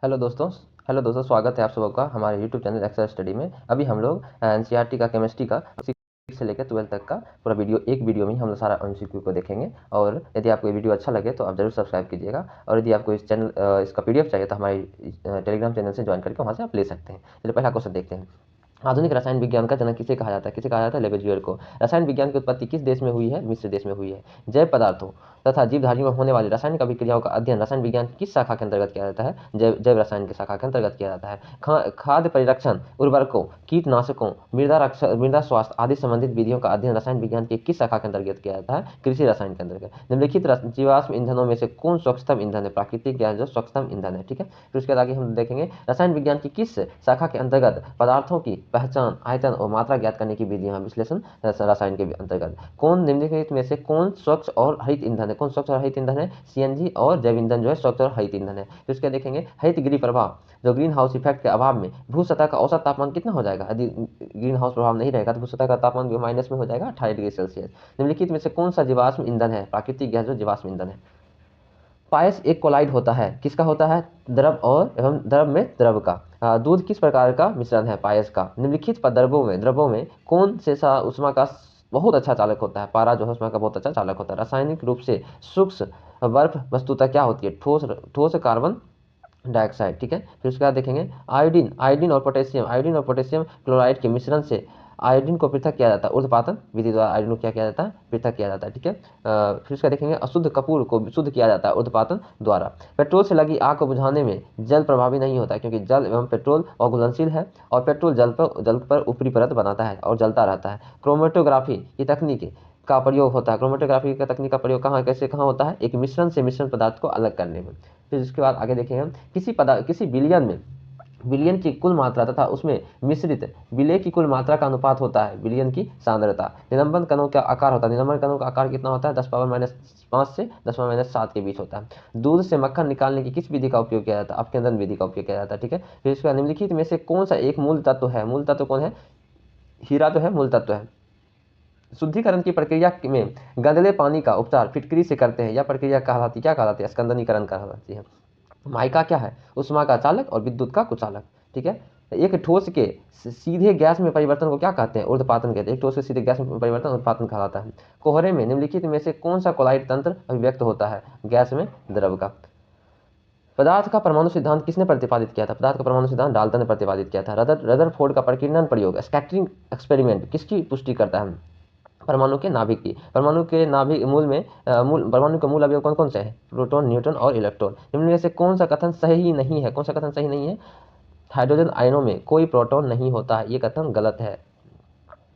Hello दोस्तों hello दोस्तों, स्वागत है आप सबका हमारे यूट्यूब चैनल एक्सेल स्टडी में। अभी हम लोग एनसीईआरटी का केमिस्ट्री का 6 से लेकर 12 तक का पूरा वीडियो एक वीडियो में ही हम लोग सारा एमसीक्यू को देखेंगे। और यदि आपको ये वीडियो अच्छा लगे तो आप जरूर सब्सक्राइब कीजिएगा। और यदि आपको इस चैनल इसका पीडीएफ चाहिए तो हमारी टेलीग्राम चैनल से ज्वाइन करके वहाँ से आप ले सकते हैं। चलिए पहला क्वेश्चन देखते हैं। आधुनिक रसायन विज्ञान का जनक किसे कहा जाता है? किसे कहा जाता है? लेबेजुएर को। रसायन विज्ञान की उत्पत्ति किस देश में हुई है? मिस्र देश में हुई है। जैव पदार्थों तथा जीवधारियों में होने वाली रासायनिक अभिक्रियाओं का अध्ययन रसायन विज्ञान की किस शाखा के अंतर्गत किया जाता है? जैव रसायन की शाखा के अंतर्गत किया जाता है। खाद्य परिरक्षण, उर्वरकों, कीटनाशकों, मृदा स्वास्थ्य आदि संबंधित विधियों का अध्ययन रसायन विज्ञान की किस शाखा के अंतर्गत किया जाता है? कृषि रसायन के अंतर्गत। निम्नलिखित जीवाश्म ईंधनों में से कौन स्वच्छतम ईंधन है? प्राकृतिक गैस जो स्वच्छतम ईंधन है। ठीक है, फिर उसके बाद आगे हम देखेंगे रसायन विज्ञान की किस शाखा के अंतर्गत पदार्थों की पहचान, आयतन और मात्रा ज्ञात करने की विधियां, विश्लेषण रसायन के अंतर्गत। कौन निम्नलिखित में से कौन स्वच्छ और हरित ईंधन है? कौन स्वच्छ और हरित ईंधन है? सीएनजी और जैव ईंधन जो है स्वच्छ और हरित ईंधन है। फिर उसके देखेंगे हरित गृह प्रभाव, जो ग्रीन हाउस इफेक्ट के अभाव में भू सतह का औसत तापमान कितना हो जाएगा? यदि ग्रीन हाउस प्रभाव नहीं रहेगा तो भू सतह का तापमान भी माइनस में हो जाएगा 18 डिग्री सेल्सियस। निम्नलिखित में से कौन सा जीवाश्म ईंधन है? प्राकृतिक गैस जो जीवाश्म ईंधन है। पायस एक कोलाइड होता है, किसका होता है? द्रव और एवं द्रव में द्रव का। दूध किस प्रकार का मिश्रण है? पायस का। निम्नलिखित द्रवों में कौन से सा उष्मा का बहुत अच्छा चालक होता है? पारा जो है उष्मा का बहुत अच्छा चालक होता है। रासायनिक रूप से सूक्ष्म बर्फ वस्तुतः क्या होती है? ठोस ठोस कार्बन डाइऑक्साइड। ठीक है, फिर उसके बाद देखेंगे आयोडीन और पोटेशियम क्लोराइड के मिश्रण से आयोडीन को पृथक किया जाता है ऊर्ध्वपातन विधि द्वारा। आयोडीन को क्या किया जाता है? पृथक किया जाता है। ठीक है, फिर उसका देखेंगे अशुद्ध कपूर को शुद्ध किया जाता है ऊर्ध्वपातन द्वारा। पेट्रोल से लगी आग को बुझाने में जल प्रभावी नहीं होता क्योंकि जल एवं पेट्रोल अघुलनशील है और पेट्रोल जल पर ऊपरी परत बनाता है और जलता रहता है। क्रोमेटोग्राफी की तकनीक का प्रयोग होता है। क्रोमेटोग्राफी का तकनीक का प्रयोग कहाँ होता है? एक मिश्रण से मिश्रण पदार्थ को अलग करने में। फिर इसके बाद आगे देखेंगे हम किसी विलियन की कुल मात्रा तथा उसमें मिश्रित विलेय की कुल मात्रा का अनुपात होता है विलियन की सांद्रता। निलंबन कणों का आकार होता है, निलंबन कणों का आकार कितना होता है? 10⁻⁵ से 10⁻⁷ के बीच होता है। दूध से मक्खन निकालने की किस विधि का उपयोग किया जाता है? अपकेंद्रन विधि का उपयोग किया जाता है। ठीक है, फिर इसके बाद निम्नलिखित में से कौन सा एक मूल तत्व है? मूल तत्व कौन है? हीरा जो है मूल तत्व है। शुद्धिकरण की प्रक्रिया में गंदले पानी का उपचार फिटकरी से करते हैं। यह प्रक्रिया कहलाती क्या कहलाती है? स्कंदनीकरण कहलाती है। माइका क्या है? उष्मा का चालक और विद्युत का कुचालक। ठीक है, एक ठोस के सीधे गैस में परिवर्तन को क्या कहते हैं? ऊर्ध्वपातन कहते हैं। एक ठोस के सीधे गैस में परिवर्तन ऊर्ध्वपातन कहलाता है। कोहरे में निम्नलिखित में से कौन सा कोलाइड तंत्र अभिव्यक्त होता है? गैस में द्रव का। पदार्थ का परमाणु सिद्धांत किसने प्रतिपादित किया था? पदार्थ का परमाणु सिद्धांत डाल्टन ने प्रतिपादित किया था। रदरफोर्ड का प्रकीर्णन प्रयोग स्कैटरिंग एक्सपेरिमेंट किसकी पुष्टि करता है? परमाणु के नाभिक की। परमाणु के नाभिक परमाणु के मूल अवयव कौन कौन से हैं? प्रोटॉन, न्यूट्रॉन और इलेक्ट्रॉन। इनमें से कौन सा कथन सही नहीं है? कौन सा कथन सही नहीं है? हाइड्रोजन आयनों में कोई प्रोटॉन नहीं होता है, ये कथन गलत है।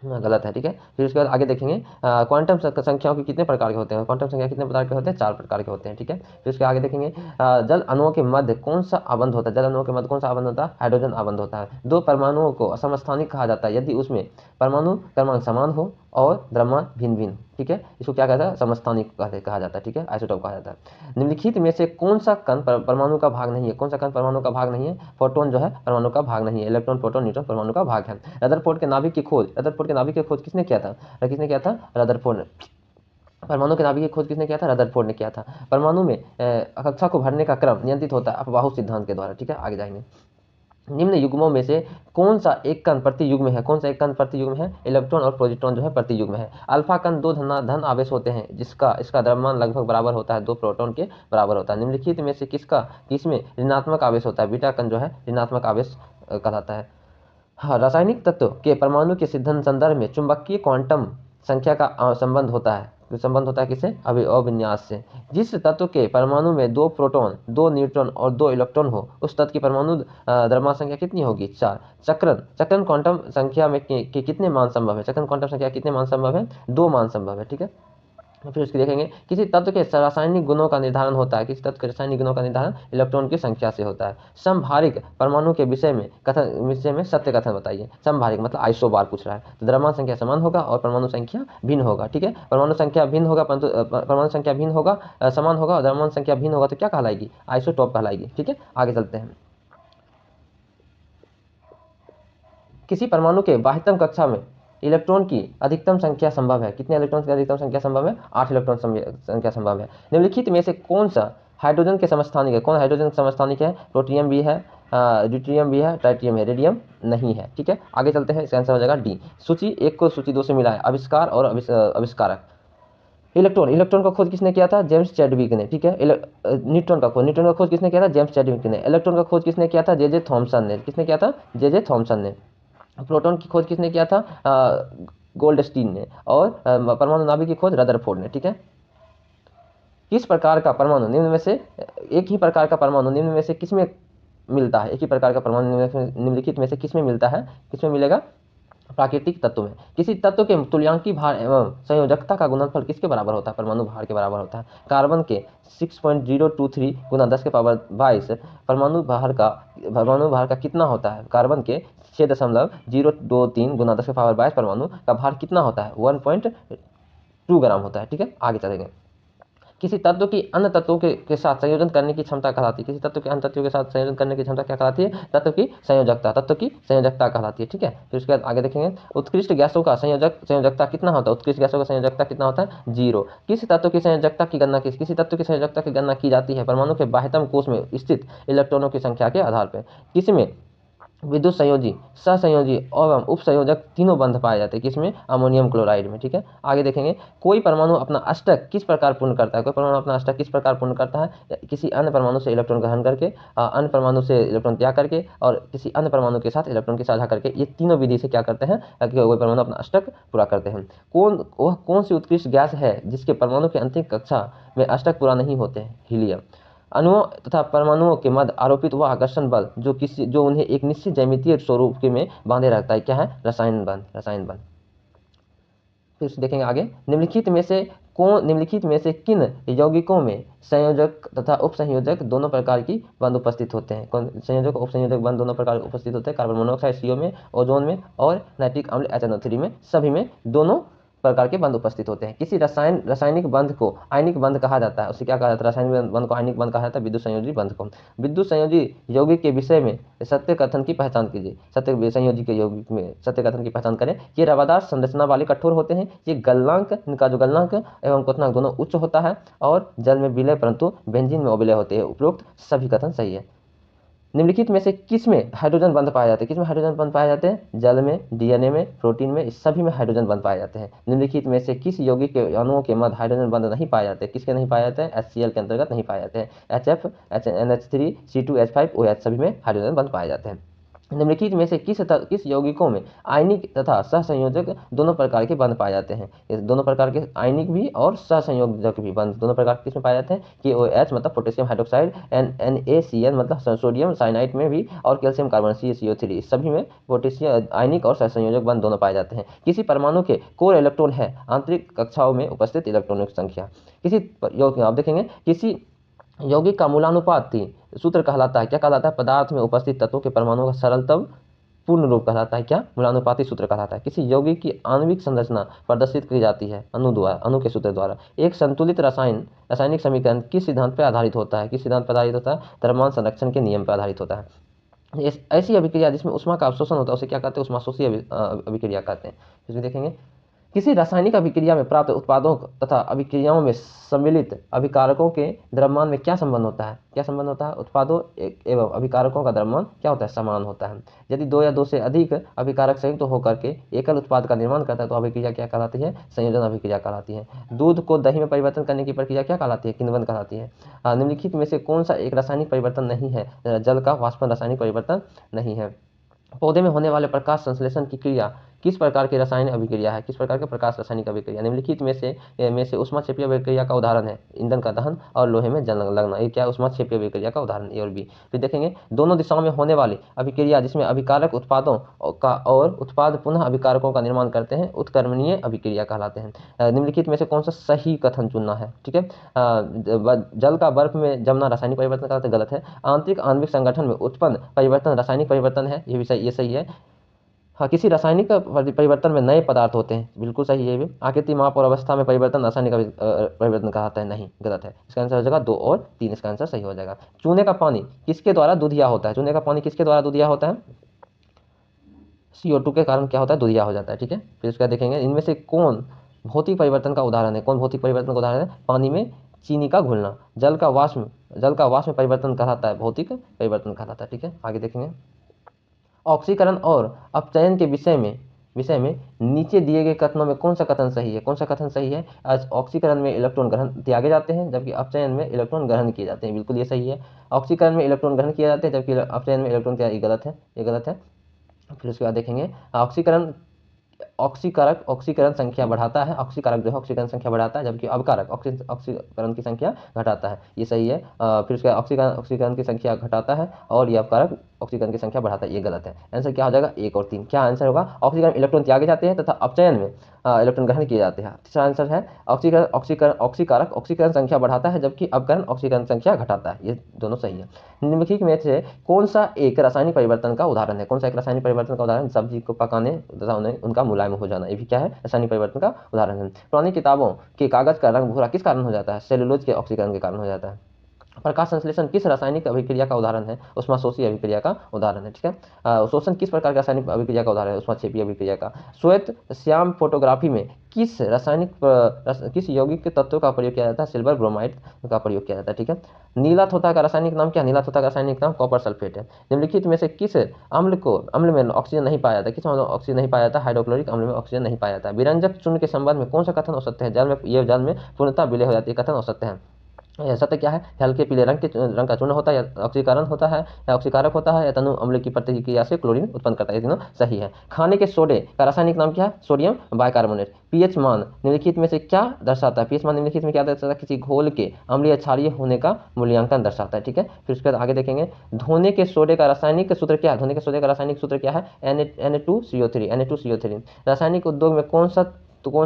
गलत है। ठीक है, फिर उसके बाद आगे देखेंगे क्वांटम संख्याओं के कितने प्रकार के होते हैं? क्वांटम संख्या कितने प्रकार के होते हैं? 4 प्रकार के होते हैं। ठीक है, फिर उसके आगे देखेंगे जल अणुओं के मध्य कौन सा आबंध होता है? जल अणुओं के मध्य कौन सा आबंध होता है? हाइड्रोजन आबंध होता है। दो परमाणुओं को समस्थानिक कहा जाता है यदि उसमें परमाणु क्रमांक समान हो और द्रव्यमान भिन्न भिन्न। ठीक है, इसको क्या कहता है? समस्थानिक कहा जाता है। ठीक है, आइसोटोप कहा जाता है। निम्नलिखित में से कौन सा कण परमाणु का भाग नहीं है? कौन सा कण परमाणु का भाग नहीं है? फोटोन जो है परमाणु का भाग नहीं है। इलेक्ट्रॉन, प्रोटॉन, न्यूट्रॉन परमाणु का भाग है। रदरफोर्ड के नाभिक की खोज किसने किया था? रदरफोर्ड ने। परमाणु के नाभिक की खोज किसने किया था? रदरफोर्ड ने किया था। परमाणु में कक्षा को भरने का क्रम नियंत्रित होता है अपबाहु सिद्धांत के द्वारा। ठीक है, आगे जाएंगे। निम्न युग्मों में से कौन सा एक कण प्रति युग्म है? कौन सा एक कण प्रति युग्म है? इलेक्ट्रॉन और प्रोटॉन जो है प्रति युग्म है। अल्फा कण 2 धन आवेश होते हैं इसका द्रव्यमान लगभग बराबर होता है 2 प्रोटॉन के बराबर होता है। निम्नलिखित में से किसमें ऋणात्मक आवेश होता है? बीटा कण जो है ऋणात्मक आवेश कहलाता है। हाँ, रासायनिक तत्व के परमाणु के संदर्भ में चुंबकीय क्वांटम संख्या का संबंध होता है। संबंध होता है किससे? अभिविन्यास से। जिस तत्व के परमाणु में 2 प्रोटॉन, 2 न्यूट्रॉन और 2 इलेक्ट्रॉन हो उस तत्व की परमाणु द्रव्यमान संख्या कितनी होगी? 4। चक्रण क्वांटम संख्या में के कितने मान संभव है? चक्रण क्वांटम संख्या कितने मान संभव है? 2 मान संभव है। ठीक है, फिर उसकी देखेंगे किसी तत्व के रासायनिक गुणों का निर्धारण होता है। किसी तत्व के रासायनिक गुणों का निर्धारण इलेक्ट्रॉन की संख्या से होता है। समभारिक परमाणु के विषय में सत्य कथन बताइए। समभारिक मतलब आइसोबार पूछ रहा है, तो द्रव्यमान संख्या समान होगा और परमाणु संख्या भिन्न होगा। ठीक है, परमाणु संख्या भिन्न होगा परंतु परमाणु संख्या भिन्न होगा समान होगा और द्रव्यमान संख्या भिन्न होगा तो क्या कहलाएगी? आइसोटॉप कहलाएगी। ठीक है, आगे चलते हैं। किसी परमाणु के बाह्यतम कक्षा में इलेक्ट्रॉन की अधिकतम संख्या संभव है। कितने इलेक्ट्रॉन की अधिकतम संख्या संभव है? 8 इलेक्ट्रॉन संख्या संभव है। निम्नलिखित में से कौन सा हाइड्रोजन के समस्थानिक है, कौन हाइड्रोजन के समस्थानिक है? प्रोटियम भी है, ड्यूटेरियम भी है, ट्राइटियम है, रेडियम नहीं है। ठीक है, आगे चलते हैं, इसका आंसर हो जाएगा डी। सूची 1 को सूची 2 से मिला है, आविष्कार और आविष्कारक। इलेक्ट्रॉन का खोज किसने किया था? जेम्स चैडविक ने। ठीक है, न्यूट्रॉन का खोज किसने किया था? जेम्स चैडविक ने। इलेक्ट्रॉन का खोज किसने किया था? जे थॉमसन ने। किसने किया था? जे थॉमसन ने। प्रोटॉन की खोज किसने किया था? गोल्डस्टीन ने। और परमाणु नाभिक की खोज रदरफोर्ड ने। ठीक है, किस प्रकार का परमाणु निम्न में से, एक ही प्रकार का परमाणु निम्न में से किसमें मिलता है? एक ही प्रकार का परमाणु निम्नलिखित में से किसमें मिलता है? किसमें मिलेगा? प्राकृतिक तत्व में। किसी तत्व के तुल्यांकी भार एवं संयोजकता का गुणनफल किसके बराबर होता है? परमाणु भार के बराबर होता है। कार्बन के 6.023 गुना 10 के पावर 22 परमाणु भार का कितना होता है? कार्बन के 6.023 गुना 10 के पावर 22 परमाणु का भार कितना होता है? 1.2 ग्राम होता है। ठीक है, आगे चलेंगे। किसी तत्व की अन्य तत्वों के साथ संयोजन करने की क्षमता कहलाती है। किसी तत्व के अन्य तत्वों के साथ संयोजन करने की क्षमता क्या कहलाती है? तत्व की संयोजकता कहलाती है। ठीक है, फिर उसके बाद आगे देखेंगे, उत्कृष्ट गैसों का संयोजकता कितना होता है? उत्कृष्ट गैसों का संयोजकता कितना होता है? 0। किसी तत्व की संयोजकता की गणना किसी तत्व की संयोजकता की गणना की जाती है परमाणु के बाह्यतम कोश में स्थित इलेक्ट्रॉनों की संख्या के आधार पर। किसमें? विद्युत संयोजी, सहसंयोजी एवं उपसंयोजक तीनों बंध पाए जाते हैं। किसमें? अमोनियम क्लोराइड में। ठीक है, आगे देखेंगे, कोई परमाणु अपना अष्टक किस प्रकार पूर्ण करता है? कोई परमाणु अपना अष्टक किस प्रकार पूर्ण करता है? किसी अन्य परमाणु से इलेक्ट्रॉन ग्रहण करके, अन्य परमाणु से इलेक्ट्रॉन त्याग करके, और किसी अन्य परमाणु के साथ इलेक्ट्रॉन की साझा करके। ये तीनों विधि से क्या करते हैं कि कोई परमाणु अपना अष्टक पूरा करते हैं। कौन सी उत्कृष्ट गैस है जिसके परमाणु की अंतिम कक्षा में अष्टक पूरा नहीं होते हैं? हीलियम। अणुओं तथा परमाणुओं के मध्य आरोपित वह आकर्षण बल जो उन्हें एक निश्चित ज्यामितीय स्वरूप में बांधे रखता है, क्या है? रसायन बल। फिर देखेंगे आगे, निम्नलिखित में से किन यौगिकों में संयोजक तथा उपसंयोजक दोनों प्रकार की बंध उपस्थित होते हैं? कौन संयोजक और उपसंयोजक बंध दोनों प्रकार उपस्थित होते हैं? कार्बन मोनोऑक्साइड CO में, ओजोन में, और नाइट्रिक अम्ल HNO3 में। सभी में दोनों प्रकार के बंध उपस्थित होते हैं। किसी रासायनिक बंध को आयनिक बंध कहा जाता है। उसे क्या कहा जाता है? रासायनिक बंध को आयनिक बंध कहा जाता है। विद्युत संयोजी बंध को। विद्युत संयोजी यौगिक के विषय में सत्य कथन की पहचान कीजिए। सत्य संयोजी के यौगिक में सत्य कथन की पहचान करें। ये रवादार संरचना वाले कठोर होते हैं। ये गलनांक, इनका जो गलनांक एवं क्वथनांक दोनों उच्च होता है, और जल में विलय परंतु बेंजीन में अविलय होते हैं। उपरोक्त सभी कथन सही है। निम्नलिखित में से किसमें हाइड्रोजन बंध पाए जाते हैं? किसमें हाइड्रोजन बंध पाए जाते हैं? जल में, DNA में, प्रोटीन में, इस सभी में हाइड्रोजन बंध पाए जाते हैं। निम्नलिखित में से किस यौगिक के अणुओं के मध्य हाइड्रोजन बंध नहीं पाए जाते? किसके नहीं पाए जाते हैं? HCl के अंतर्गत नहीं पाए जाते हैं। HF, NH3, C2H5, OH सभी में हाइड्रोजन बंध पाए जाते हैं। निम्नलिखित में से किस यौगिकों में आयनिक तथा सहसंयोजक दोनों प्रकार के बंध पाए जाते हैं? इस दोनों प्रकार के आयनिक भी और सहसंयोजक भी बंध दोनों प्रकार के किसमें पाए जाते हैं? KOH मतलब पोटेशियम हाइड्रोक्साइड, NaCl मतलब सोडियम साइनाइड में भी, और कैल्शियम कार्बन CaCO3 इस सभी में पोटेशियम आयनिक और सहसंयोजक बंध दोनों पाए जाते हैं। किसी परमाणु के कोर इलेक्ट्रॉन है आंतरिक कक्षाओं में उपस्थित इलेक्ट्रॉनों की संख्या। आप देखेंगे, किसी यौगिक का मूलानुपाती सूत्र कहलाता है, क्या कहलाता है? पदार्थ में उपस्थित तत्वों के परमाणुओं का सरलतम पूर्ण रूप कहलाता है, क्या? मूलानुपाती सूत्र कहलाता है। किसी यौगिक की आणविक संरचना प्रदर्शित की जाती है अणु के सूत्र द्वारा। एक संतुलित रासायनिक समीकरण किस सिद्धांत पर आधारित होता है? किस सिद्धांत पर आधारित होता है? द्रव्यमान संरक्षण के नियम पर आधारित होता है। ऐसी अभिक्रिया जिसमें ऊष्मा का अवशोषण होता है उसे क्या कहते हैं? ऊष्माशोषी अभिक्रिया कहते हैं। इसमें देखेंगे, किसी रासायनिक अभिक्रिया में प्राप्त उत्पादों तथा अभिक्रियाओं में सम्मिलित अभिकारकों के द्रव्यमान में क्या संबंध होता है? क्या संबंध होता है? उत्पादों एवं अभिकारकों का द्रव्यमान क्या होता है? समान होता है। यदि 2 या 2 से अधिक अभिकारक संयुक्त होकर के एकल उत्पाद का निर्माण करता है तो अभिक्रिया क्या कहलाती है? संयोजन अभिक्रिया कहलाती है। दूध को दही में परिवर्तन करने की प्रक्रिया क्या कहलाती है? किण्वन कहलाती है। निम्नलिखित में से कौन सा एक रासायनिक परिवर्तन नहीं है? जल का वाष्पन रासायनिक परिवर्तन नहीं है। पौधे में होने वाले प्रकाश संश्लेषण की क्रिया किस प्रकार की रासायनिक अभिक्रिया है? किस प्रकार के प्रकाश रासायनिक अभिक्रिया? निम्नलिखित में से ऊष्माक्षेपीय अभिक्रिया का उदाहरण है ईंधन का दहन और लोहे में जंग लगना। ये क्या? ऊष्माक्षेपीय अभिक्रिया का उदाहरण ए और बी। फिर देखेंगे, दोनों दिशाओं में होने वाली अभिक्रिया जिसमें अभिकारक उत्पादों का और उत्पाद पुनः अभिकारकों का निर्माण करते हैं उत्क्रमणीय अभिक्रिया कहलाते हैं। निम्नलिखित में से कौन सा सही कथन चुनना है? ठीक है, जल का बर्फ में जमना रासायनिक परिवर्तन कहलाता है, गलत है। आंतरिक आणविक संगठन में उत्पन्न परिवर्तन रासायनिक परिवर्तन है, ये सही है। हाँ, किसी रासायनिक परिवर्तन में नए पदार्थ होते हैं, बिल्कुल सही है। भी आकृति, माप और अवस्था में परिवर्तन रासायनिक परिवर्तन कहलाता है, नहीं, गलत है। इसका आंसर हो जाएगा 2 और 3, इसका आंसर सही हो जाएगा। चूने का पानी किसके द्वारा दूधिया होता है? चूने का पानी किसके द्वारा दूधिया होता है? CO2 के कारण क्या होता है? दूधिया हो जाता है। ठीक है, फिर उसका देखेंगे, इनमें से कौन भौतिक परिवर्तन का उदाहरण है? कौन भौतिक परिवर्तन का उदाहरण है? पानी में चीनी का घुलना। जल का वाष्प में परिवर्तन कहलाता है भौतिक परिवर्तन कहलाता है। ठीक है, आगे देखेंगे। ऑक्सीकरण और अपचयन के विषय में नीचे दिए गए कथनों में कौन सा कथन सही है? कौन सा कथन सही है? आज ऑक्सीकरण में इलेक्ट्रॉन ग्रहण त्यागे जाते हैं, जबकि अपचयन में इलेक्ट्रॉन ग्रहण किए जाते हैं। बिल्कुल ये सही है। ऑक्सीकरण में इलेक्ट्रॉन ग्रहण किए जाते हैं, जबकि अपचयन में इलेक्ट्रॉन क्या, ये गलत है, ये गलत है। फिर उसके बाद देखेंगे ऑक्सीकरण ऑक्सीकरण संख्या बढ़ाता है, ऑक्सीकारक जो है ऑक्सीकरण संख्या बढ़ाता है, जबकि अवकारक ऑक्सीकरण की संख्या घटाता है। ये सही है। फिर उसके ऑक्सीकरण की संख्या घटाता है और ये अवकारक ऑक्सीकरण की संख्या बढ़ाता है, ये गलत है। आंसर क्या हो जाएगा? 1 और 3। क्या आंसर होगा? ऑक्सीकरण इलेक्ट्रॉन त्यागे जाते हैं तथा अपचयन में इलेक्ट्रॉन ग्रहण किए जाते हैं। तीसरा आंसर है ऑक्सीकारक ऑक्सीकरण संख्या बढ़ाता है, जबकि अपकरण ऑक्सीकरण संख्या घटाता है। ये दोनों सही है। निम्नलिखित में से कौन सा एक रासायनिक परिवर्तन का उदाहरण है? कौन सा एक रासायनिक परिवर्तन का उदाहरण? सब्जी को पकाने तथा उनका मुलायम हो जाना, ये भी क्या है? रासायनिक परिवर्तन का उदाहरण है। पुरानी किताबों के कागज का रंग भूरा किस कारण हो जाता है? सेलुलोज के ऑक्सीकरण के कारण हो जाता है। प्रकाश संश्लेषण किस रासायनिक अभिक्रिया का उदाहरण है? उष्माशोषी अभिक्रिया का उदाहरण है। ठीक है। शोषण किस प्रकार का रासायनिक अभिक्रिया का उदाहरण है? उष्माक्षेपी अभिक्रिया का। श्वेत श्याम फोटोग्राफी में किस यौगिक के तत्वों का प्रयोग किया जाता है? सिल्वर ब्रोमाइड का प्रयोग किया जाता है। ठीक है। नीला थोथा का रासायनिक नाम क्या? नीला थोथा का रासायनिक नाम कॉपर सल्फेट है। निम्नलिखित में से किस अम्ल में ऑक्सीजन नहीं पाया जाता? किस अम्ल में ऑक्सीजन नहीं पाया जाता? हाइड्रोक्लोरिक अम्ल में ऑक्सीजन नहीं पाया जाता। विरंजक चूर्ण के संबंध में कौन सा कथन औसत्य है? जल में पूर्णतः विलय हो जाती है, कथन औसत्य है। सत्य क्या है? हल्के पीले रंग का चूर्ण होता है, या ऑक्सीकरण होता है, या ऑक्सीकारक होता है, या तनु अम्ल की प्रतिक्रिया से क्लोरीन उत्पन्न करता है। ये तीनों सही है। खाने के सोडे का रासायनिक नाम क्या है? Sodium bicarbonate. पीएच मान निम्नलिखित में से क्या दर्शाता है? पीएच मान निम्नलिखित में क्या दर्शाता है? किसी घोल के अम्लीय क्षारीय होने का मूल्यांकन दर्शाता है। ठीक है। फिर उसके बाद आगे देखेंगे। धोने के सोडे का रासायनिक सूत्र क्या है? धोने के सोडे का रासायनिक सूत्र क्या है? Na2CO3। रासायनिक उद्योग में कौन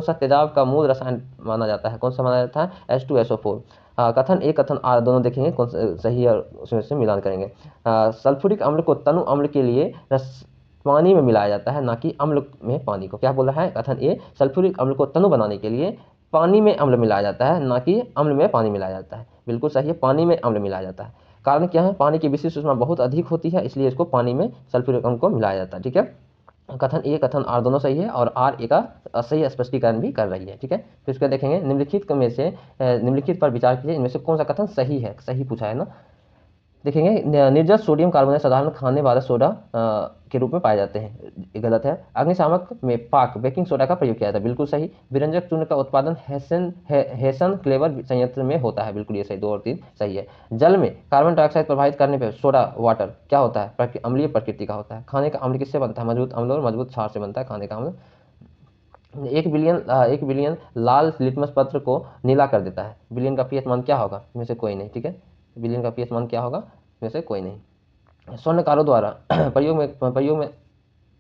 सा तेजाब का मूल रसायन माना जाता है? कौन सा माना जाता है? H2SO4। कथन ए कथन आर दोनों देखेंगे कौन सही है, उसमें से मिलान करेंगे। सल्फ्यूरिक अम्ल को तनु अम्ल के लिए पानी में मिलाया जाता है, ना कि अम्ल में पानी को। क्या बोला है? कथन ए, सल्फ्यूरिक अम्ल को तनु बनाने के लिए पानी में अम्ल मिलाया जाता है, ना कि अम्ल में पानी मिलाया जाता है। बिल्कुल सही है, पानी में अम्ल मिलाया जाता है। कारण क्या है? पानी की विशिष्ट ऊष्मा बहुत अधिक होती है, इसलिए इसको पानी में सल्फ्यूरिक अम्ल को मिलाया जाता है। ठीक है। कथन ए कथन आर दोनों सही है, और आर ए का सही स्पष्टीकरण भी कर रही है। ठीक है। फिर उसके देखेंगे। निम्नलिखित पर विचार कीजिए, इनमें से कौन सा कथन सही है? सही पूछा है ना। देखेंगे। निर्जल सोडियम कार्बोनेट साधारण खाने वाले सोडा के रूप में पाए जाते हैं, ये गलत है। अग्निशामक में बेकिंग सोडा का प्रयोग किया जाता है, बिल्कुल सही। विरंजक चूर्ण का उत्पादन हेसन क्लेवर संयंत्र में होता है, बिल्कुल ये सही। 2 और 3 सही है। जल में कार्बन डाइऑक्साइड प्रभावित करने पर सोडा वाटर क्या होता है? अम्लीय प्रकृति का होता है। खाने का अम्ल किससे बनता है? मजबूत अम्ल और मजबूत क्षार से बनता है खाने का अम्ल। 1 बिलियन लाल लिटमस पत्र को नीला कर देता है। बिलियन का पीएच मान क्या होगा? इनमें से कोई नहीं। ठीक है। बिलियन का पीएच मान क्या होगा? इनमें से कोई नहीं। स्वर्णकारों द्वारा प्रयोग में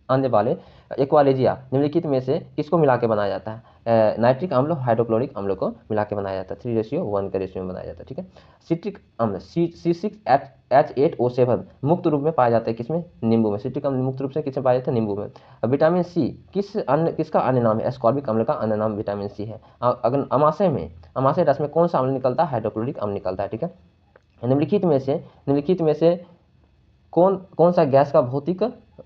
आने वाले एक्वालेजिया निम्नलिखित में से किसको मिला के बनाया जाता है? नाइट्रिक अम्ल हाइड्रोक्लोरिक अम्ल को मिला के बनाया जाता है। 3:1 के रेशियो में बनाया जाता है। ठीक है। सिट्रिक अम्ल C6H8O7 मुक्त रूप में पाया जाता है किसमें? नींबू में। सिट्रिक अम्ल मुक्त रूप से किसमें पाया जाता है? नींबू में। विटामिन सी किसका अन्य नाम है? एस्कॉर्बिक अम्ल का अन्य नाम विटामिन सी है। अगर अमाशय रस में कौन सा अम्ल निकलता है? हाइड्रोक्लोरिक अम्ल निकलता है। ठीक है। निम्नलिखित में से कौन सा गैस का भौतिक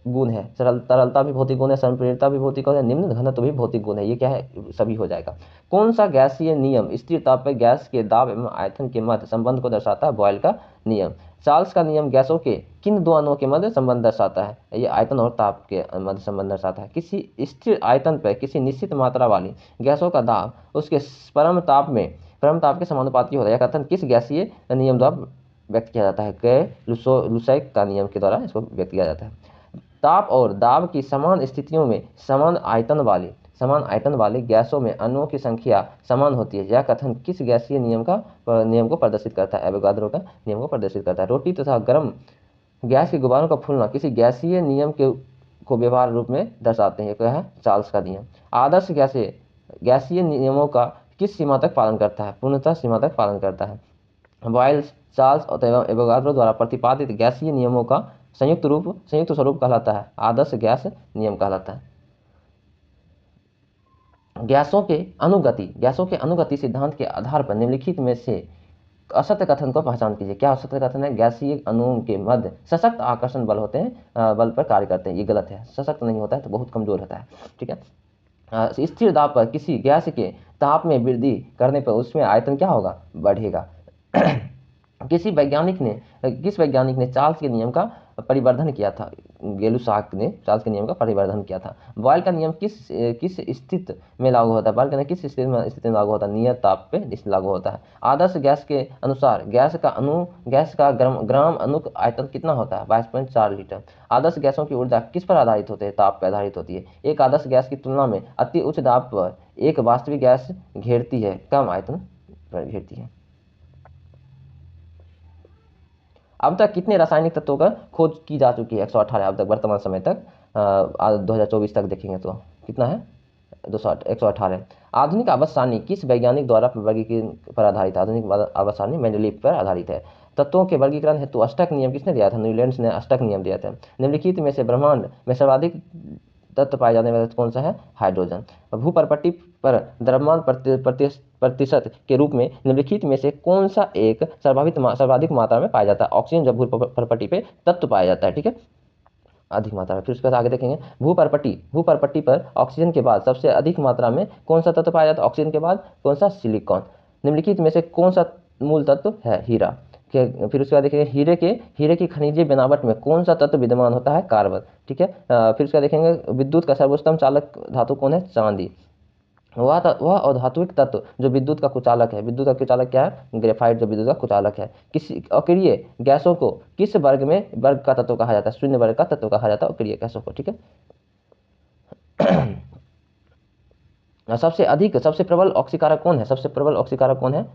गुण है? तरलता भी भौतिक गुण है, संप्रेरितता भी भौतिक गुण है, निम्न घनत्व भी भौतिक गुण है। ये क्या है? सभी हो जाएगा। कौन सा गैसीय नियम स्थिर ताप पर गैस के दाब एवं आयतन के मध्य संबंध को दर्शाता है? बॉयल का नियम। चार्ल्स का नियम गैसों के किन 2 अणुओं के मध्य संबंध दर्शाता है? ये आयतन और ताप के मध्य संबंध दर्शाता है। किसी स्थिर आयतन पर किसी निश्चित मात्रा वाली गैसों का दाब उसके परम ताप के समानुपाती होता है। यह कथन किस गैसीय नियम द्वारा व्यक्त किया जाता है? लुसैक का नियम के द्वारा इसको व्यक्त किया जाता है। ताप और दाब की समान स्थितियों में समान आयतन वाली गैसों में अणुओं की संख्या समान होती है। यह कथन किस गैसीय नियम को प्रदर्शित करता है? एवोगाड्रो का नियम को प्रदर्शित करता है। रोटी तथा गर्म गैस के गुब्बारों का फूलना किसी गैसीय नियम को व्यवहार रूप में दर्शाते हैं। क्या है? चार्ल्स का नियम। आदर्श गैसीय नियमों का किस सीमा तक पालन करता है? पूर्णतः सीमा तक पालन करता है। बॉयल, चार्ल्स और एवोगाड्रो द्वारा प्रतिपादित गैसीय नियमों का संयुक्त स्वरूप कहलाता है, आदर्श गैस नियम कहलाता है। गैसों के अनुगति सिद्धांत के आधार पर निम्नलिखित में से असत्य कथन को पहचान कीजिए। क्या असत्य कथन है? गैसीय अणुओं के मध्य सशक्त आकर्षण बल होते हैं, बल पर कार्य करते हैं। ये गलत है। सशक्त नहीं होता है तो बहुत कमजोर होता है। ठीक है। स्थिर दाब पर किसी गैस के ताप में वृद्धि करने पर उसमें आयतन क्या होगा, बढ़ेगा। किस वैज्ञानिक ने चार्ल्स के नियम का परिवर्धन किया था, गेलुसाक ने चार्ल्स के नियम का परिवर्धन किया था। बॉयल का नियम किस किस स्थिति में लागू होता है, बॉयल का नियम किस स्थिति में लागू होता है, नियत ताप पे लागू होता है। आदर्श गैस के अनुसार गैस का ग्राम अणु आयतन कितना होता है, 22.4 लीटर। आदर्श गैसों की ऊर्जा किस पर आधारित होती है, ताप पर आधारित होती है। एक आदर्श गैस की तुलना में अति उच्च दाब पर एक वास्तविक गैस घेरती है, कम आयतन पर घेरती है। अब तक कितने रासायनिक तत्वों का खोज की जा चुकी है, 118 अब तक वर्तमान समय तक, 2024 तक देखेंगे तो कितना है, 118। आधुनिक आवर्त सारणी किस वैज्ञानिक द्वारा वर्गीकरण पर आधारित है, आधुनिक आवर्त सारणी मेंडलीव पर आधारित है। तत्वों के वर्गीकरण हेतु अष्टक नियम किसने दिया था, न्यूलैंड्स ने अष्टक नियम दिया था। निम्नलिखित में से ब्रह्मांड में सर्वाधिक तत्व पाए जाने वाला कौन सा है, हाइड्रोजन। भूपर्पट्टी पर द्रव्यमान प्रतिशत के रूप में निम्नलिखित में से कौन सा एक सर्वाधिक मात्रा में पाया जाता है। ऑक्सीजन जब भूपर्पट्टी पे तत्व पाया जाता है, ठीक है, अधिक मात्रा में। फिर उसके बाद आगे देखेंगे, भूपर्पट्टी पर ऑक्सीजन के बाद सबसे अधिक मात्रा में कौन सा तत्व पाया जाता है, ऑक्सीजन के बाद कौन सा, सिलिकॉन। निम्नलिखित में से कौन सा मूल तत्व है, हीरा। फिर उसके बाद देखेंगे, हीरे की खनिजीय बनावट में कौन सा तत्व विद्यमान होता है, कार्बन, ठीक है। फिर उसके बाद देखेंगे, विद्युत का सर्वोत्तम चालक धातु कौन है, चांदी। वह अधात्विक तत्व जो विद्युत का कुचालक है, विद्युत का कुचालक क्या है, ग्रेफाइट जो विद्युत का कुचालक है। किसी अक्रिय गैसों को किस वर्ग का तत्व कहा जाता है, शून्य वर्ग का तत्व कहा जाता है अक्रिय गैसों को, ठीक है। सबसे प्रबल ऑक्सीकारक कौन है, सबसे प्रबल ऑक्सीकारक कौन है,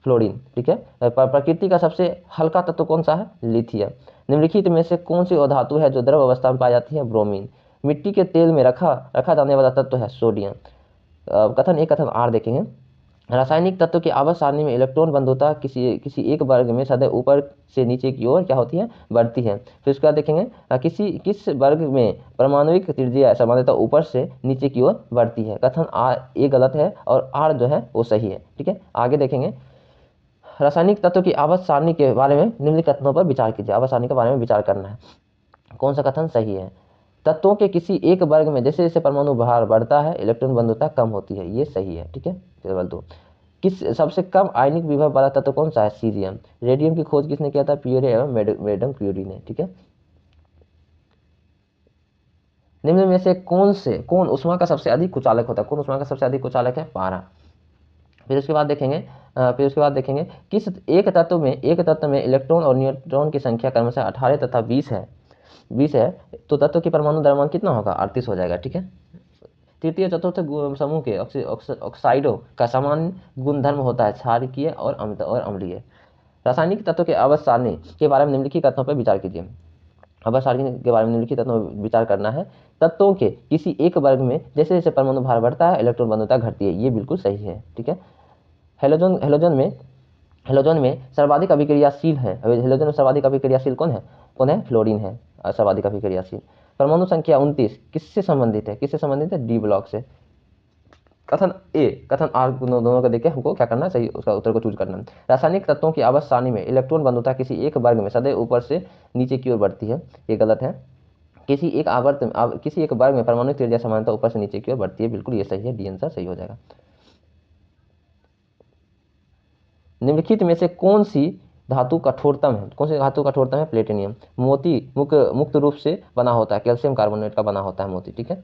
फ्लोरीन, ठीक है। प्रकृति का सबसे हल्का तत्व कौन सा है, लिथियम। निम्नलिखित में से कौन सी धातु है जो द्रव अवस्था में पाई जाती है, ब्रोमीन। मिट्टी के तेल में रखा जाने वाला तत्व है सोडियम। कथन एक, कथन आर देखेंगे। रासायनिक तत्व की आवर्त सारणी में इलेक्ट्रॉन बंधुता किसी एक वर्ग में सदैव ऊपर से नीचे की ओर क्या होती है, बढ़ती है। फिर उसके बाद देखेंगे, किस वर्ग में परमाणुविक त्रिज्या सामान्यतः ऊपर से नीचे की ओर बढ़ती है। कथन आर ए गलत है और आर जो है वो सही है, ठीक है। आगे देखेंगे, रासायनिक तत्व की आवर्त सारणी के बारे में निम्नलिखित कथनों पर विचार कीजिए। आवर्त सारणी के बारे में विचार करना है, कौन सा कथन सही है। तत्वों के किसी एक वर्ग में जैसे जैसे परमाणु भार बढ़ता है इलेक्ट्रॉन बंधुता कम होती है, ये सही है, ठीक है। टेबल 2, किस सबसे कम आयनिक विभव वाला तत्व कौन सा है, सीरियम। रेडियम की खोज किसने किया था, प्यूरे एवं मैडम क्यूरी ने, ठीक है। निम्न में से कौन उष्मा का सबसे अधिक कुचालक होता है, कौन उष्मा का सबसे अधिक कुचालक है, पारा। फिर उसके बाद देखेंगे, किस एक तत्व में इलेक्ट्रॉन और न्यूट्रॉन की संख्या क्रमशः 18 तथा 20 है तो तत्व की परमाणु द्रव्यमान कितना होगा, 38 हो जाएगा, ठीक है। तृतीय चतुर्थ समूह के ऑक्साइडों का सामान्य गुणधर्म होता है क्षारकीय और अम्लीय। रासायनिक तत्व के आवर्त सारणी के बारे में निम्नलिखित कथनों पर विचार कीजिए। आवर्त सारणी के बारे में निम्नलिखित तत्वों पर विचार करना है। तत्वों के किसी एक वर्ग में जैसे जैसे परमाणु भार बढ़ता है इलेक्ट्रॉन बंधुता घटती है, ये बिल्कुल सही है, ठीक है। हेलोजन में सर्वाधिक अभिक्रियाशील है, हेलोजन में सर्वाधिक अभिक्रियाशील कौन है, फ्लोरीन है सर्वाधिक अभिक्रियाशील। परमाणु संख्या 29 किससे संबंधित है, डी ब्लॉक से। कथन ए, कथन आर दोनों को देख हमको क्या करना है, सही उसका उत्तर को चूज करना है। रासायनिक तत्वों की आवर्त सारणी में इलेक्ट्रॉन बंधुता किसी एक वर्ग में सदैव ऊपर से नीचे की ओर बढ़ती है, ये गलत है। किसी एक वर्ग में परमाणु त्रिज्या समानता ऊपर से नीचे की ओर बढ़ती है, बिल्कुल ये सही है, डी आंसर सही हो जाएगा। निम्नलिखित में से कौन सी धातु कठोरतम है, प्लेटिनियम। मोती मुक्त रूप से बना होता है, कैल्शियम कार्बोनेट का बना होता है मोती, ठीक है।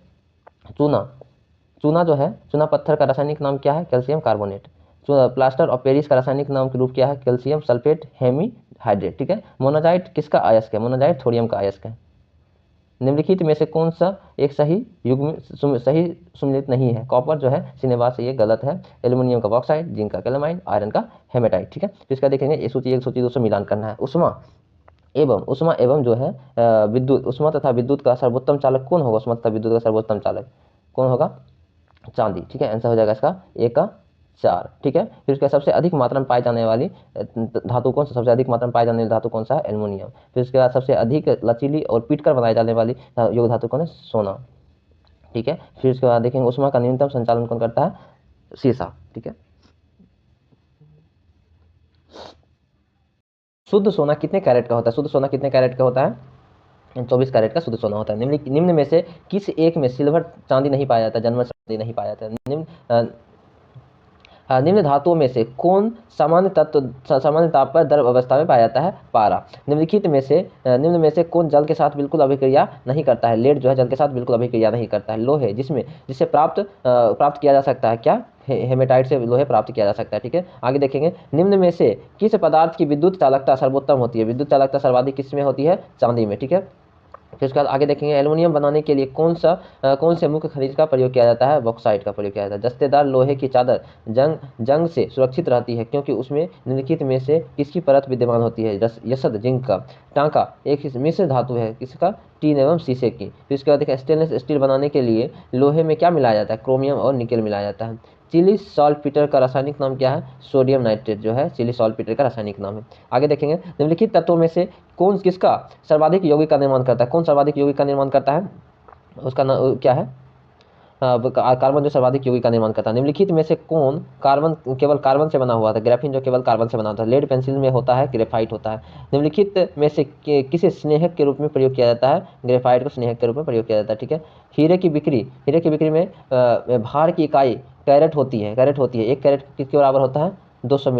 चूना पत्थर का रासायनिक नाम क्या है, calcium carbonate. Plaster of Paris का रासायनिक नाम के रूप क्या है, कैल्शियम सल्फेट हेमीहाइड्रेट, ठीक है। मोनाजाइट किसका अयस्क है, मोनाजाइट थोरियम का अयस्क है। निम्नलिखित में से कौन सा एक सही सुमेलित नहीं है, कॉपर जो है श्रीनिवास, ये गलत है। एल्यूमिनियम का बॉक्साइड, जिंक का कैलामाइड, आयरन का हेमेटाइट, ठीक है। इसका देखेंगे, एक सूची 200 मिलान करना है। उष्मा एवं जो है विद्युत, उष्मा तथा विद्युत का सर्वोत्तम चालक कौन होगा, उष्मा तथा विद्युत का सर्वोत्तम चालक कौन होगा, चांदी, ठीक है। आंसर हो जाएगा इसका एक का 4, ठीक है। फिर उसके सबसे अधिक मात्रा में पाई जाने वाली धातु कौन सा, सबसे अधिक मात्रा में पाई जाने वाली धातु कौन सा है, एल्युमिनियम। फिर उसके बाद सबसे अधिक लचीली और पीटकर बनाई जाने वाली योग धातु कौन है, सोना, ठीक है। फिर उसके बाद देखेंगे उष्मा का न्यूनतम संचालन कौन करता है, शीशा, ठीक है। शुद्ध सोना कितने कैरेट का होता है, 24 कैरेट का शुद्ध सोना होता है। निम्न में से किस एक में सिल्वर चांदी नहीं पाया जाता, जन्म नहीं पाया जाता है। निम्न धातुओं में से कौन सामान्य ताप पर द्रव अवस्था में पाया जाता है? पारा। निम्नलिखित में से निम्न में से कौन जल के साथ बिल्कुल अभिक्रिया नहीं करता है? लेड जो है जल के साथ बिल्कुल अभिक्रिया नहीं करता है। लोहे जिससे प्राप्त किया जा सकता है क्या? हेमेटाइट से लोहे प्राप्त किया जा सकता है। ठीक है, आगे देखेंगे, निम्न में से किस पदार्थ की विद्युत चालकता सर्वोत्तम होती है? विद्युत चालकता सर्वाधिक किसमें होती है? चांदी में। ठीक है, फिर उसके बाद आगे देखेंगे, एल्युमिनियम बनाने के लिए कौन से मुख्य खनिज का प्रयोग किया जाता है? बॉक्साइट का प्रयोग किया जाता है। दस्तेदार लोहे की चादर जंग से सुरक्षित रहती है क्योंकि उसमें निम्नलिखित में से किसकी परत विद्यमान होती है? यशद जिंक का। टांका एक मिश्र धातु है, किसका? टीन एवं शीशे की। फिर उसके बाद देखिए, स्टेनलेस स्टील बनाने के लिए लोहे में क्या मिलाया जाता है? क्रोमियम और निकेल मिलाया जाता है। चिली सॉल्टपीटर का रासायनिक नाम क्या है? सोडियम नाइट्रेट जो है चिली सॉल्टपीटर का रासायनिक नाम है। आगे देखेंगे, निम्नलिखित तत्वों में से किसका सर्वाधिक यौगिक का निर्माण करता है? कौन सर्वाधिक यौगिक का निर्माण करता है? उसका नाम क्या है? कार्बन जो सर्वाधिक यौगिक का निर्माण करता है। निम्नलिखित में से कौन केवल कार्बन से बना हुआ था? ग्राफीन जो केवल कार्बन से बना होता है। लेड पेंसिल में होता है, ग्रेफाइट होता है। निम्नलिखित में से किसे स्नेहक के रूप में प्रयोग किया जाता है? ग्रेफाइट को स्नेहक के रूप में प्रयोग किया जाता है। ठीक है, हीरे की बिक्री में भार की इकाई कैरेट होती है। एक कैरेट किसके बराबर होता है? 200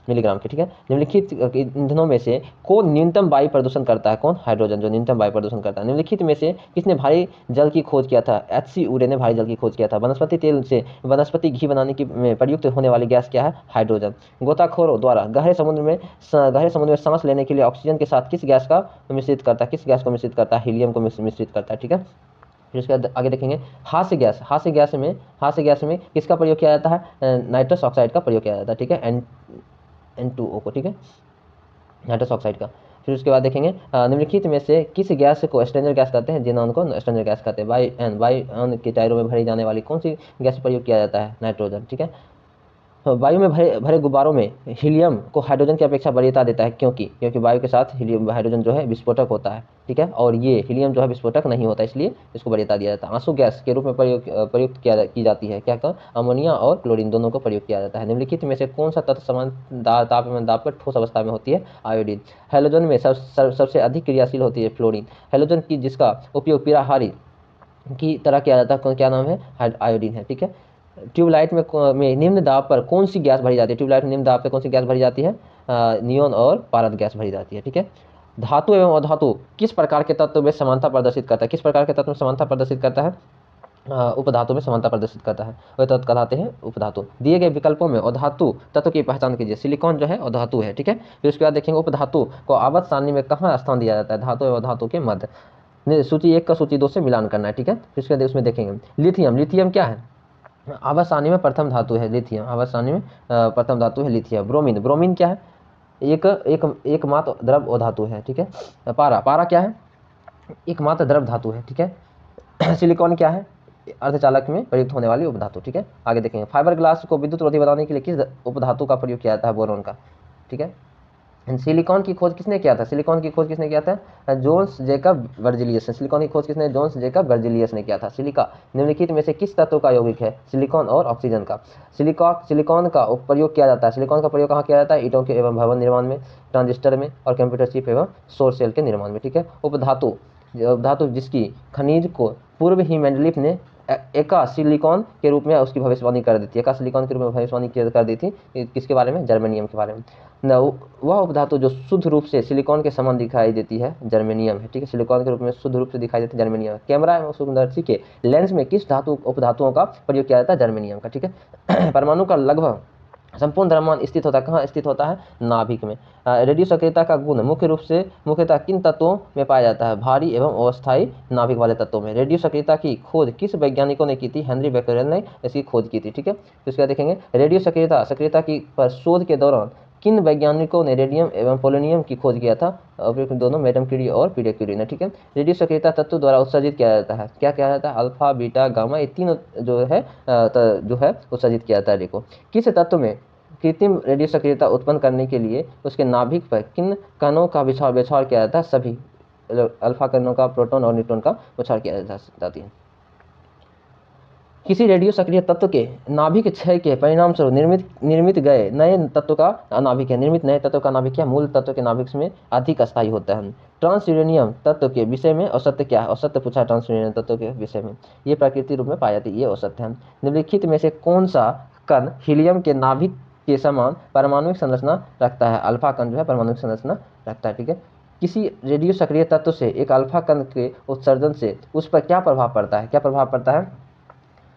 मिलीग्राम के। ठीक है, निम्नलिखित ईंधनों में से कौन न्यूनतम वायु प्रदूषण करता है? कौन? हाइड्रोजन जो न्यूनतम वायु प्रदूषण करता है। निम्नलिखित में से किसने भारी जल की खोज किया था? एचसी उरे ने भारी जल की खोज किया था। वनस्पति तेल से वनस्पति घी बनाने की में प्रयुक्त होने वाली गैस क्या है? हाइड्रोजन। गोताखोरों द्वारा गहरे समुद्र में सांस लेने के लिए ऑक्सीजन के साथ किस गैस को मिश्रित करता है? हीलियम को मिश्रित करता है। ठीक है, फिर उसके बाद आगे देखेंगे, हास्य गैस में किसका प्रयोग किया जाता है? नाइट्रस ऑक्साइड का प्रयोग किया जाता है। ठीक है, N2O को। ठीक है, नाइट्रस ऑक्साइड का। फिर उसके बाद देखेंगे, निम्नलिखित में से किस गैस को स्ट्रेंजर गैस कहते हैं? जिनॉन को स्ट्रेंजर गैस कहते हैं। वायुयान के टायरों में भरी जाने वाली कौन सी गैस प्रयोग किया जाता है? नाइट्रोजन। ठीक है, वायु में भरे गुब्बारों में हीलियम को हाइड्रोजन की अपेक्षा वरीयता देता है, क्योंकि वायु के साथ हाइड्रोजन जो है विस्फोटक होता है। ठीक है, और ये हीलियम जो है विस्फोटक नहीं होता, इसलिए इसको वरीयता दिया जाता है। आंसू गैस के रूप में प्रयुक्त की जाती है क्या? अमोनिया और क्लोरीन दोनों को प्रयोग किया जाता है। निम्नलिखित में से कौन सा तत्व समान ताप एवं दाब पर ठोस अवस्था में होती है? आयोडीन। हैलोजन में सबसे अधिक क्रियाशील होती है फ्लोरीन। हैलोजन की जिसका उपयोग पीड़ाहारी की तरह किया जाता है, क्या नाम है? आयोडीन है। ठीक है, ट्यूबलाइट में निम्न दाब पर कौन सी गैस भरी जाती है? ट्यूबलाइट में निम्न दाब पर कौन सी गैस भरी जाती है? नियोन और पारद गैस भरी जाती है। ठीक है, धातु एवं अधातु किस प्रकार के तत्व में समानता प्रदर्शित करता है? किस प्रकार के तत्व में समानता प्रदर्शित करता है? उपधातु में समानता प्रदर्शित करता है, वह तत्व कहलाते हैं उपधातु। दिए गए विकल्पों में अधातु तत्व की पहचान कीजिए। सिलिकॉन जो है अधातु है। ठीक है, फिर उसके बाद देखेंगे, उपधातु को आवर्त सारणी में कहाँ स्थान दिया जाता है? धातु एवं धातु के मध्य। सूची 1 का सूची 2 से मिलान करना है। ठीक है, फिर उसके बाद उसमें देखेंगे, लिथियम क्या है? आवर्त सारणी में प्रथम धातु है लिथियम। आवर्त सारणी में प्रथम धातु है लिथियम। ब्रोमीन क्या है? एकमात्र द्रव धातु है। ठीक है, पारा क्या है? एकमात्र द्रव धातु है। ठीक है, सिलिकॉन क्या है? अर्धचालक में प्रयुक्त होने वाली उपधातु। ठीक है, आगे देखेंगे, फाइबर ग्लास को विद्युत रोधी बनाने के लिए किस उपधातु का प्रयोग किया जाता है? बोरॉन का। ठीक है, सिलिकॉन की खोज किसने किया था? जोन्स जेकब बर्जिलियस ने। सिलिकॉन की खोज किसने? जोन्स जेकब बर्जिलियस ने किया था। सिलिका निम्नलिखित में से किस तत्व का यौगिक है? सिलिकॉन और ऑक्सीजन का। सिलिकॉन का प्रयोग किया जाता है। सिलिकॉन का प्रयोग कहाँ किया जाता है? ईंटों के एवं भवन निर्माण में, ट्रांजिस्टर में और कंप्यूटर चिप एवं सौर सेल के निर्माण में। ठीक है, उपधातु जिसकी खनिज को पूर्व ही मेंडलीफ ने एका सिलिकॉन के रूप में उसकी भविष्यवाणी कर दी थी। एका सिलिकॉन के रूप में भविष्यवाणी कर दी थी। किसके बारे में? जर्मेनियम के बारे में। वह उपधातु जो शुद्ध रूप से सिलिकॉन के समान दिखाई देती है, जर्मेनियम है। ठीक है, सिलिकॉन के रूप में शुद्ध रूप से दिखाई देती है, जर्मेनियम। कैमरा एवं सूक्ष्मदर्शी के लेंस में किस उपधातुओं का प्रयोग किया जाता है? जर्मेनियम का। ठीक है, परमाणु का लगभग संपूर्ण द्रव्यमान स्थित होता है कहाँ? स्थित होता है नाभिक में। रेडियो सक्रियता का गुण मुख्यतः किन तत्वों में पाया जाता है? भारी एवं अस्थायी नाभिक वाले तत्वों में। रेडियो सक्रियता की खोज किस वैज्ञानिकों ने की थी? हेनरी बेकरेल ने इसकी खोज की थी। ठीक है, इसका देखेंगे, रेडियो सक्रियता की पर शोध के दौरान किन वैज्ञानिकों ने रेडियम एवं पोलोनियम की खोज किया था? दोनों मैडम क्यूरी और पीडे क्यूरी ने। ठीक है, रेडियो सक्रियता तत्व द्वारा उत्सर्जित किया जाता है, क्या किया जाता है? अल्फा, बीटा, गामा, ये तीनों जो है उत्सर्जित किया जाता है। देखो, किस तत्व में कृत्रिम रेडियो सक्रियता उत्पन्न करने के लिए उसके नाभिक पर किन कणों का बिछाड़ किया जाता है? सभी अल्फा कणों का, प्रोटॉन और न्यूट्रॉन का बिछाड़ किया जाती है। किसी रेडियो सक्रिय तत्व के नाभिक क्षय के परिणाम स्वरूप निर्मित गए नए तत्व का नाभिक है, निर्मित नए तत्व का नाभिक क्या मूल तत्व के नाभिक में अधिक अस्थायी होता है। ट्रांस यूरेनियम तत्व के विषय में औसत्य क्या है? औसत्य पूछा है ट्रांस यूरेनियम तत्व के विषय में, ये प्राकृतिक रूप में पाई जाती है, ये औसत्य है। निम्नलिखित में से कौन सा कण हीलियम के नाभिक के समान परमाणुविक संरचना रखता है? अल्फा कण जो है परमाणुविक संरचना रखता है, ठीक है। किसी रेडियो सक्रिय तत्व से एक अल्फा कण के उत्सर्जन से उस पर क्या प्रभाव पड़ता है? क्या प्रभाव पड़ता है?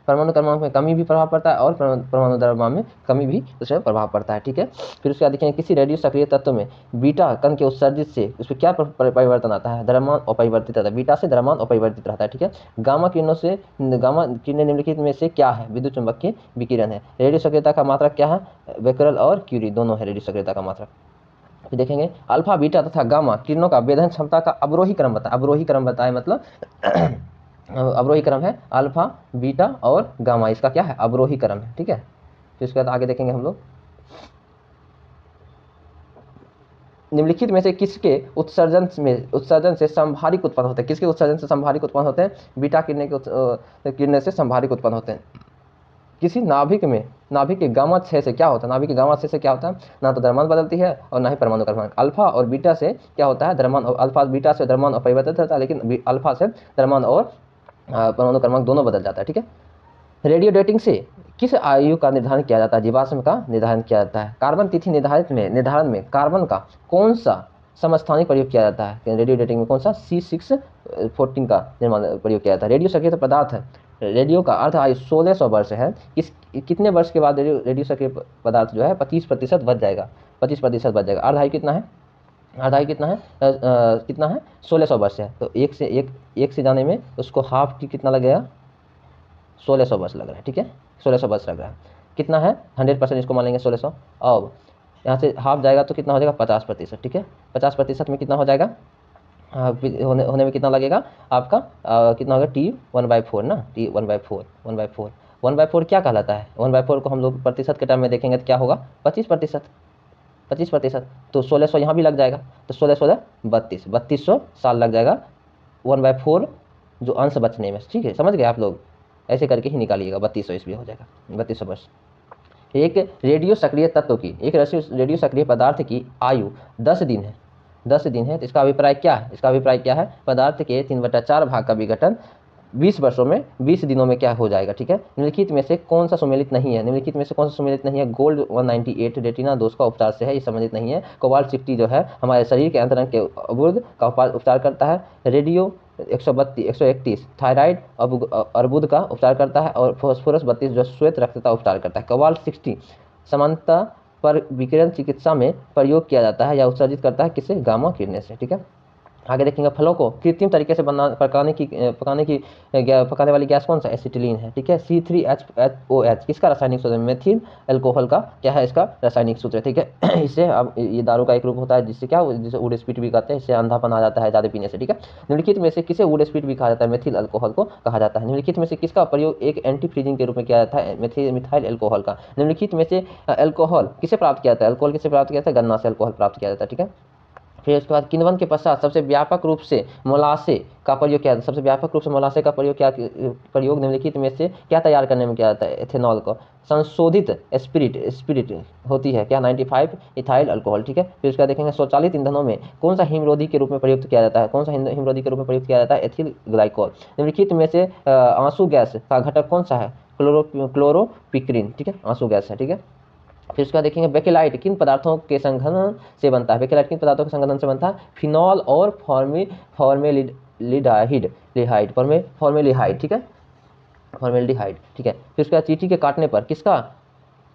परमाणु क्रमांक में कमी भी प्रभाव पड़ता है और परमाणु द्रव्यमान में कमी भी उसमें प्रभाव पड़ता है, ठीक है। फिर उसके बाद देखेंगे किसी रेडियो सक्रिय तत्व में बीटा कण के उत्सर्जित से उस पर क्या परिवर्तन आता है? द्रव्यमान अपरिवर्तित रहता है, बीटा से द्रव्यमान अपरिवर्तित रहता है, ठीक है। गामा किरणों से गामा किरणें निम्नलिखित में से क्या है? विद्युत चुंबकीय विकिरण है। रेडियो सक्रियता का मात्रक क्या है? बेकरेल और क्यूरी दोनों है रेडियो सक्रियता का मात्रक। फिर देखेंगे अल्फा बीटा तथा गामा किरणों का वेधन क्षमता का अवरोही क्रम बताए। अवरोही क्रम बताए मतलब अवरोही क्रम है अल्फा बीटा और गामा, इसका क्या है? अवरोही क्रम है, ठीक है। फिर उसके बाद आगे देखेंगे हम लोग निम्नलिखित में से किसके उत्सर्जन से संभारिक उत्पन्न होते हैं? किसके उत्सर्जन से संभारिक उत्पन्न होते हैं? बीटा किरणें से संभारिक उत्पन्न होते हैं। किसी नाभिक के गामा क्षय से क्या होता है? नाभिक के गामा क्षय से क्या होता है? ना तो द्रव्यमान बदलती है और ना ही परमाणु क्रमांक। अल्फा और बीटा से क्या होता है? द्रव्यमान, अल्फा बीटा से द्रव्यमान अपरिवर्तित रहता है, लेकिन अल्फा से द्रव्यमान और परमाणु क्रमांक दोनों बदल जाता है, ठीक है। रेडियो डेटिंग से किस आयु का निर्धारण किया जाता है? जीवाश्म का निर्धारण किया जाता है। कार्बन तिथि निर्धारण में कार्बन का कौन सा समस्थानिक प्रयोग किया जाता है? रेडियो डेटिंग में कौन सा? C614 का निर्माण प्रयोग किया जाता है। रेडियो सक्रिय पदार्थ है, रेडियो का अर्ध आयु 1600 वर्ष है। कितने वर्ष के बाद रेडियो सक्रिय पदार्थ जो है 25% बढ़ जाएगा, 25% बढ़ जाएगा। अर्ध आयु कितना है? अर्ध आयु कितना है? कितना है? 1600 वर्ष है। तो एक से जाने में उसको हाफ की कितना लगेगा? 1600 वर्ष लग रहा है, ठीक है। 1600 वर्ष लग रहा है। कितना है? 100% इसको मान लेंगे 1600। अब यहाँ से हाफ जाएगा तो कितना हो जाएगा? 50%, ठीक है। 50% में कितना हो जाएगा? होने में कितना लगेगा आपका? कितना होगा? T1/4 ना, T1/4 1/4 1/4 क्या कहलाता है? 1/4 को हम लोग प्रतिशत के टर्म में देखेंगे तो क्या होगा? 25%, 25%। तो 1600 यहाँ भी लग जाएगा, तो 1600 3200 साल लग जाएगा 1/4 जो अंश बचने में, ठीक है। समझ गए आप लोग? ऐसे करके ही निकालिएगा, 3200 ईस्वी हो जाएगा, 3200 वर्ष। एक रेडियो सक्रिय तत्व की, एक रेडियो सक्रिय पदार्थ की आयु 10 दिन है, 10 दिन है। तो इसका अभिप्राय क्या है? इसका अभिप्राय क्या है? पदार्थ के 3/4 भाग का विघटन 20 वर्षों में 20 दिनों में क्या हो जाएगा, ठीक है। निम्नलिखित में से कौन सा सुमेलित नहीं है? निम्नलिखित में से कौन सा सुमेलित नहीं है? गोल्ड 198 रेटिना दोष का उपचार से है, ये संबंधित नहीं है। कोबाल्ट 60 जो है हमारे शरीर के अंतरंग के अवरुद्ध का उपचार करता है। रेडियो 131 थायराइड अर्बुद का उपचार करता है। और फॉस्फोरस 32 जो श्वेत रक्त का उपचार करता है। कोबाल्ट 60 समानता पर विकिरण चिकित्सा में प्रयोग किया जाता है या उत्सर्जित करता है, किससे? गामा किरणें से, ठीक है। आगे देखेंगे फलों को कृत्रिम तरीके से पकाने वाली गैस कौन सा? एसिटिलीन है, ठीक है। C3H8OH किसका रासायनिक सूत्र? मेथिल अल्कोहल का क्या है? इसका रासायनिक सूत्र, ठीक है। इससे अब ये दारू का एक रूप होता है जिससे क्या, जिसे वुड स्पीड भी कहते हैं, इससे अंधापन आ जाता है ज़्यादा पीने से, ठीक है। निम्नलिखित में से किसे वुड स्पीड भी कहा जाता है? मेथिल अल्कोहल को कहा जाता है। निम्नलिखित में से किसका प्रयोग एक एंटी फ्रीजिंग के रूप में किया जाता है? मिथाइल अल्कोहल का। निम्नलिखित में से अल्कोहल किसे प्राप्त किया जाता है? अल्कोहल किसे प्राप्त किया जाता है? गन्ना से अल्कोहल प्राप्त किया जाता है, ठीक है। फिर उसके बाद किण्वन के पश्चात सबसे व्यापक रूप से मोलासे का प्रयोग किया जाता है। सबसे व्यापक रूप से मोलासे का प्रयोग निम्नलिखित में से क्या तैयार करने में किया जाता है? एथेनॉल को। संशोधित स्पिरिट होती है क्या? 95 इथाइल अल्कोहल, ठीक है। फिर उसका देखेंगे स्वचालित ईंधनों में कौन सा हिमरोधी के रूप में प्रयुक्त किया जाता है? कौन सा हिमरोधी के रूप में प्रयुक्त किया जाता है? Ethyl glycol. निम्नलिखित में से आंसू गैस का घटक कौन सा है? क्लोरोपिक्रिन, ठीक है, आंसू गैस है, ठीक है। फिर उसका देखेंगे बेकेलाइट किन पदार्थों के संघनन से बनता है? बेकेलाइट किन पदार्थों के संघनन से बनता है? फिनॉल और फॉर्मेलिहाइड, ठीक है, फॉर्मेल्डिहाइड, ठीक है। फिर उसके बाद चींटी के काटने पर किसका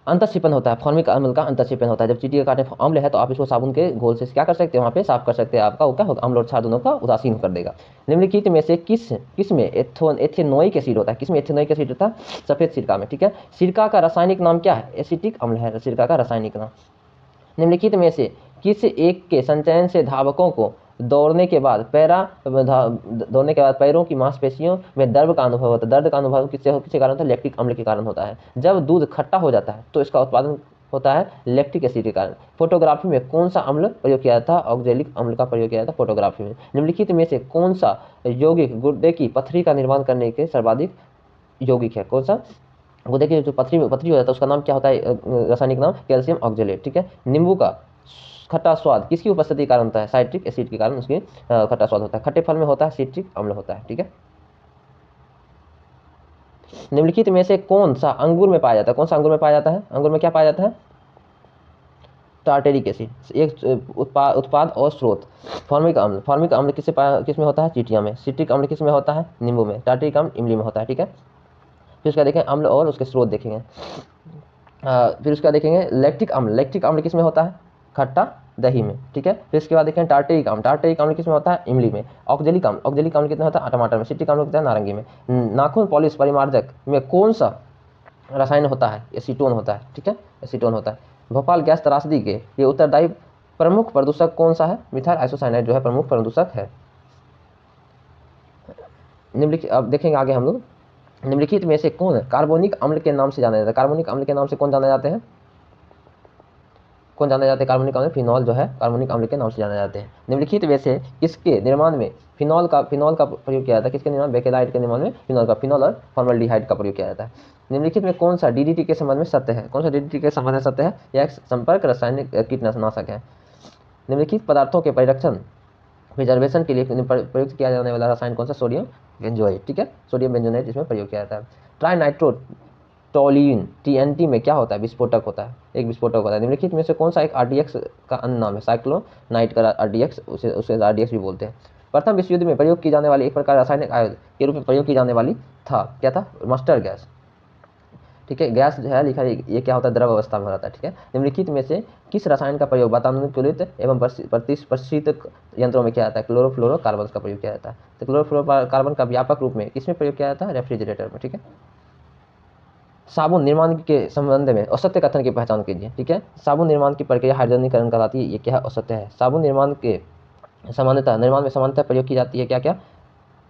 अंतःक्षेपण होता है? फॉर्मिक अम्ल का अंतःक्षेपण होता है। जब चींटी के काटने अम्ल है तो आप इसको साबुन के घोल से क्या कर सकते हैं? वहाँ पे साफ कर सकते हैं, आपका वो क्या होगा? अम्ल और क्षार दोनों का उदासीन कर देगा। निम्नलिखित में से किस में एथेनोइक एसिड होता है? किस में एथेनोइक एसिड होता है? सफेद सिरका में, ठीक है। सिरका का रासायनिक नाम क्या है? एसिटिक अम्ल है सिरका का रासायनिक नाम। निम्नलिखित में से किस एक के संचयन से धावकों को दौड़ने के बाद पैरों की मांसपेशियों में दर्द का अनुभव होता है? दर्द का अनुभव किसके कारण होता है? लैक्टिक अम्ल के कारण होता है। जब दूध खट्टा हो जाता है तो इसका उत्पादन होता है लैक्टिक एसिड के कारण। फोटोग्राफी में कौन सा अम्ल प्रयोग किया जाता है? ऑक्जेलिक अम्ल का प्रयोग किया जाता है फोटोग्राफी में। निम्नलिखित में से कौन सा यौगिक गुर्दे की पथरी का निर्माण करने के सर्वाधिक यौगिक है। कौन सा? वो देखिए जो पथरी पथरी हो जाता है उसका नाम क्या होता है, रासायनिक नाम कैल्शियम ऑक्जेलेट। ठीक है। नींबू का खट्टा स्वाद किसकी उपस्थिति के कारण होता है? साइट्रिक एसिड के कारण उसकी खट्टा स्वाद होता है। खट्टे फल में होता है सिट्रिक अम्ल होता है। ठीक है। निम्नलिखित में से कौन सा अंगूर में पाया जाता है? कौन सा अंगूर में पाया जाता है? अंगूर में क्या पाया जाता है? टार्टेरिक एसिड एक उत्पाद और स्रोत। फॉर्मिक अम्ल, फॉर्मिक अम्ल किस में होता है? चींटियों में। सिट्रिक अम्ल किस में होता है? नींबू में। टार्टेरिक अम्ल इमली में होता है। ठीक है। फिर उसका देखें अम्ल और उसके स्रोत देखेंगे। फिर उसका देखेंगे लैक्टिक अम्ल, लैक्टिक अम्ल किस में होता है? खट्टा दही में। ठीक है। फिर इसके बाद देखें टार्टेरिक अम्ल, टार्टेरिक अम्ल किस में होता है? इमली में। ऑक्जेलिक अम्ल, ऑक्जेलिक अम्ल कितना होता है? टमाटर में। सिट्रिक अम्ल कितना है? नारंगी में। नाखून पॉलिश परिमार्जक में कौन सा रसायन होता है? एसीटोन होता है। ठीक है। एसीटोन होता है। भोपाल गैस त्रासदी के ये उत्तरदायी प्रमुख प्रदूषक कौन सा है? मिथाइल आइसोसाइनाइड जो है प्रमुख प्रदूषक है। निम्नलिखित अब देखेंगे आगे हम लोग। निम्नलिखित में से कौन कार्बोनिक अम्ल के नाम से जाना जाता है? कार्बोनिक अम्ल के नाम से कौन जाने जाते हैं? कौन जाने जाते हैं कार्बोनिक अम्ल? फिनॉल जो है कार्बोनिक अम्ल के नाम से जाने जाते हैं। निम्नलिखित में से किसके निर्माण में फिनॉल का प्रयोग किया जाता है? किसके निर्माण? बेकेलाइट के निर्माण में फिनॉल का, फिनॉल और फॉर्मल्डिहाइड का प्रयोग किया जाता है। निम्नलिखित में कौन सा डीडीटी के संबंध में सत्य है? कौन सा डीडीटी के संबंध में सत्य है? यह एक संपर्क रासायनिक कीटनाशक है। निम्नलिखित पदार्थों के परिरक्षण प्रिजर्वेशन के लिए प्रयुक्त किया जाने वाला रसायन कौन सा? Sodium benzoate. ठीक है। सोडियम बेंजोएट इसमें प्रयोग किया जाता है। ट्राइनाइट्रो टोलिन टीएनटी में क्या होता है? विस्फोटक होता है, एक विस्फोटक होता है। निम्नलिखित में से कौन सा एक आरडीएक्स का अन्य नाम है? साइक्लोनाइट का आरडीएक्स, उसे आरडीएक्स भी बोलते हैं। प्रथम विश्व युद्ध में प्रयोग की जाने वाली एक प्रकार रासायनिक आयुध के रूप में प्रयोग की जाने वाली था, क्या था? Mustard gas. ठीक है। गैस जो है लिखा ये क्या होता है? द्रव अवस्था में रहता है। ठीक है। निम्नलिखित में से किस रसायन का प्रयोग वातानुकूलित एवं प्रतिष्ठित यंत्रों में किया जाता है? क्लोरोफ्लोरोकार्बन का प्रयोग किया जाता है। तो क्लोरोफ्लोरोकार्बन का व्यापक रूप में किसमें प्रयोग किया जाता है? रेफ्रिजरेटर में। ठीक है। साबुन निर्माण के संबंध में असत्य कथन की पहचान कीजिए। ठीक है। साबुन निर्माण की प्रक्रिया हाइड्रोजनीकरण कहलाती है, ये क्या है? असत्य है। साबुन निर्माण में सामान्यतः प्रयोग की जाती है क्या क्या?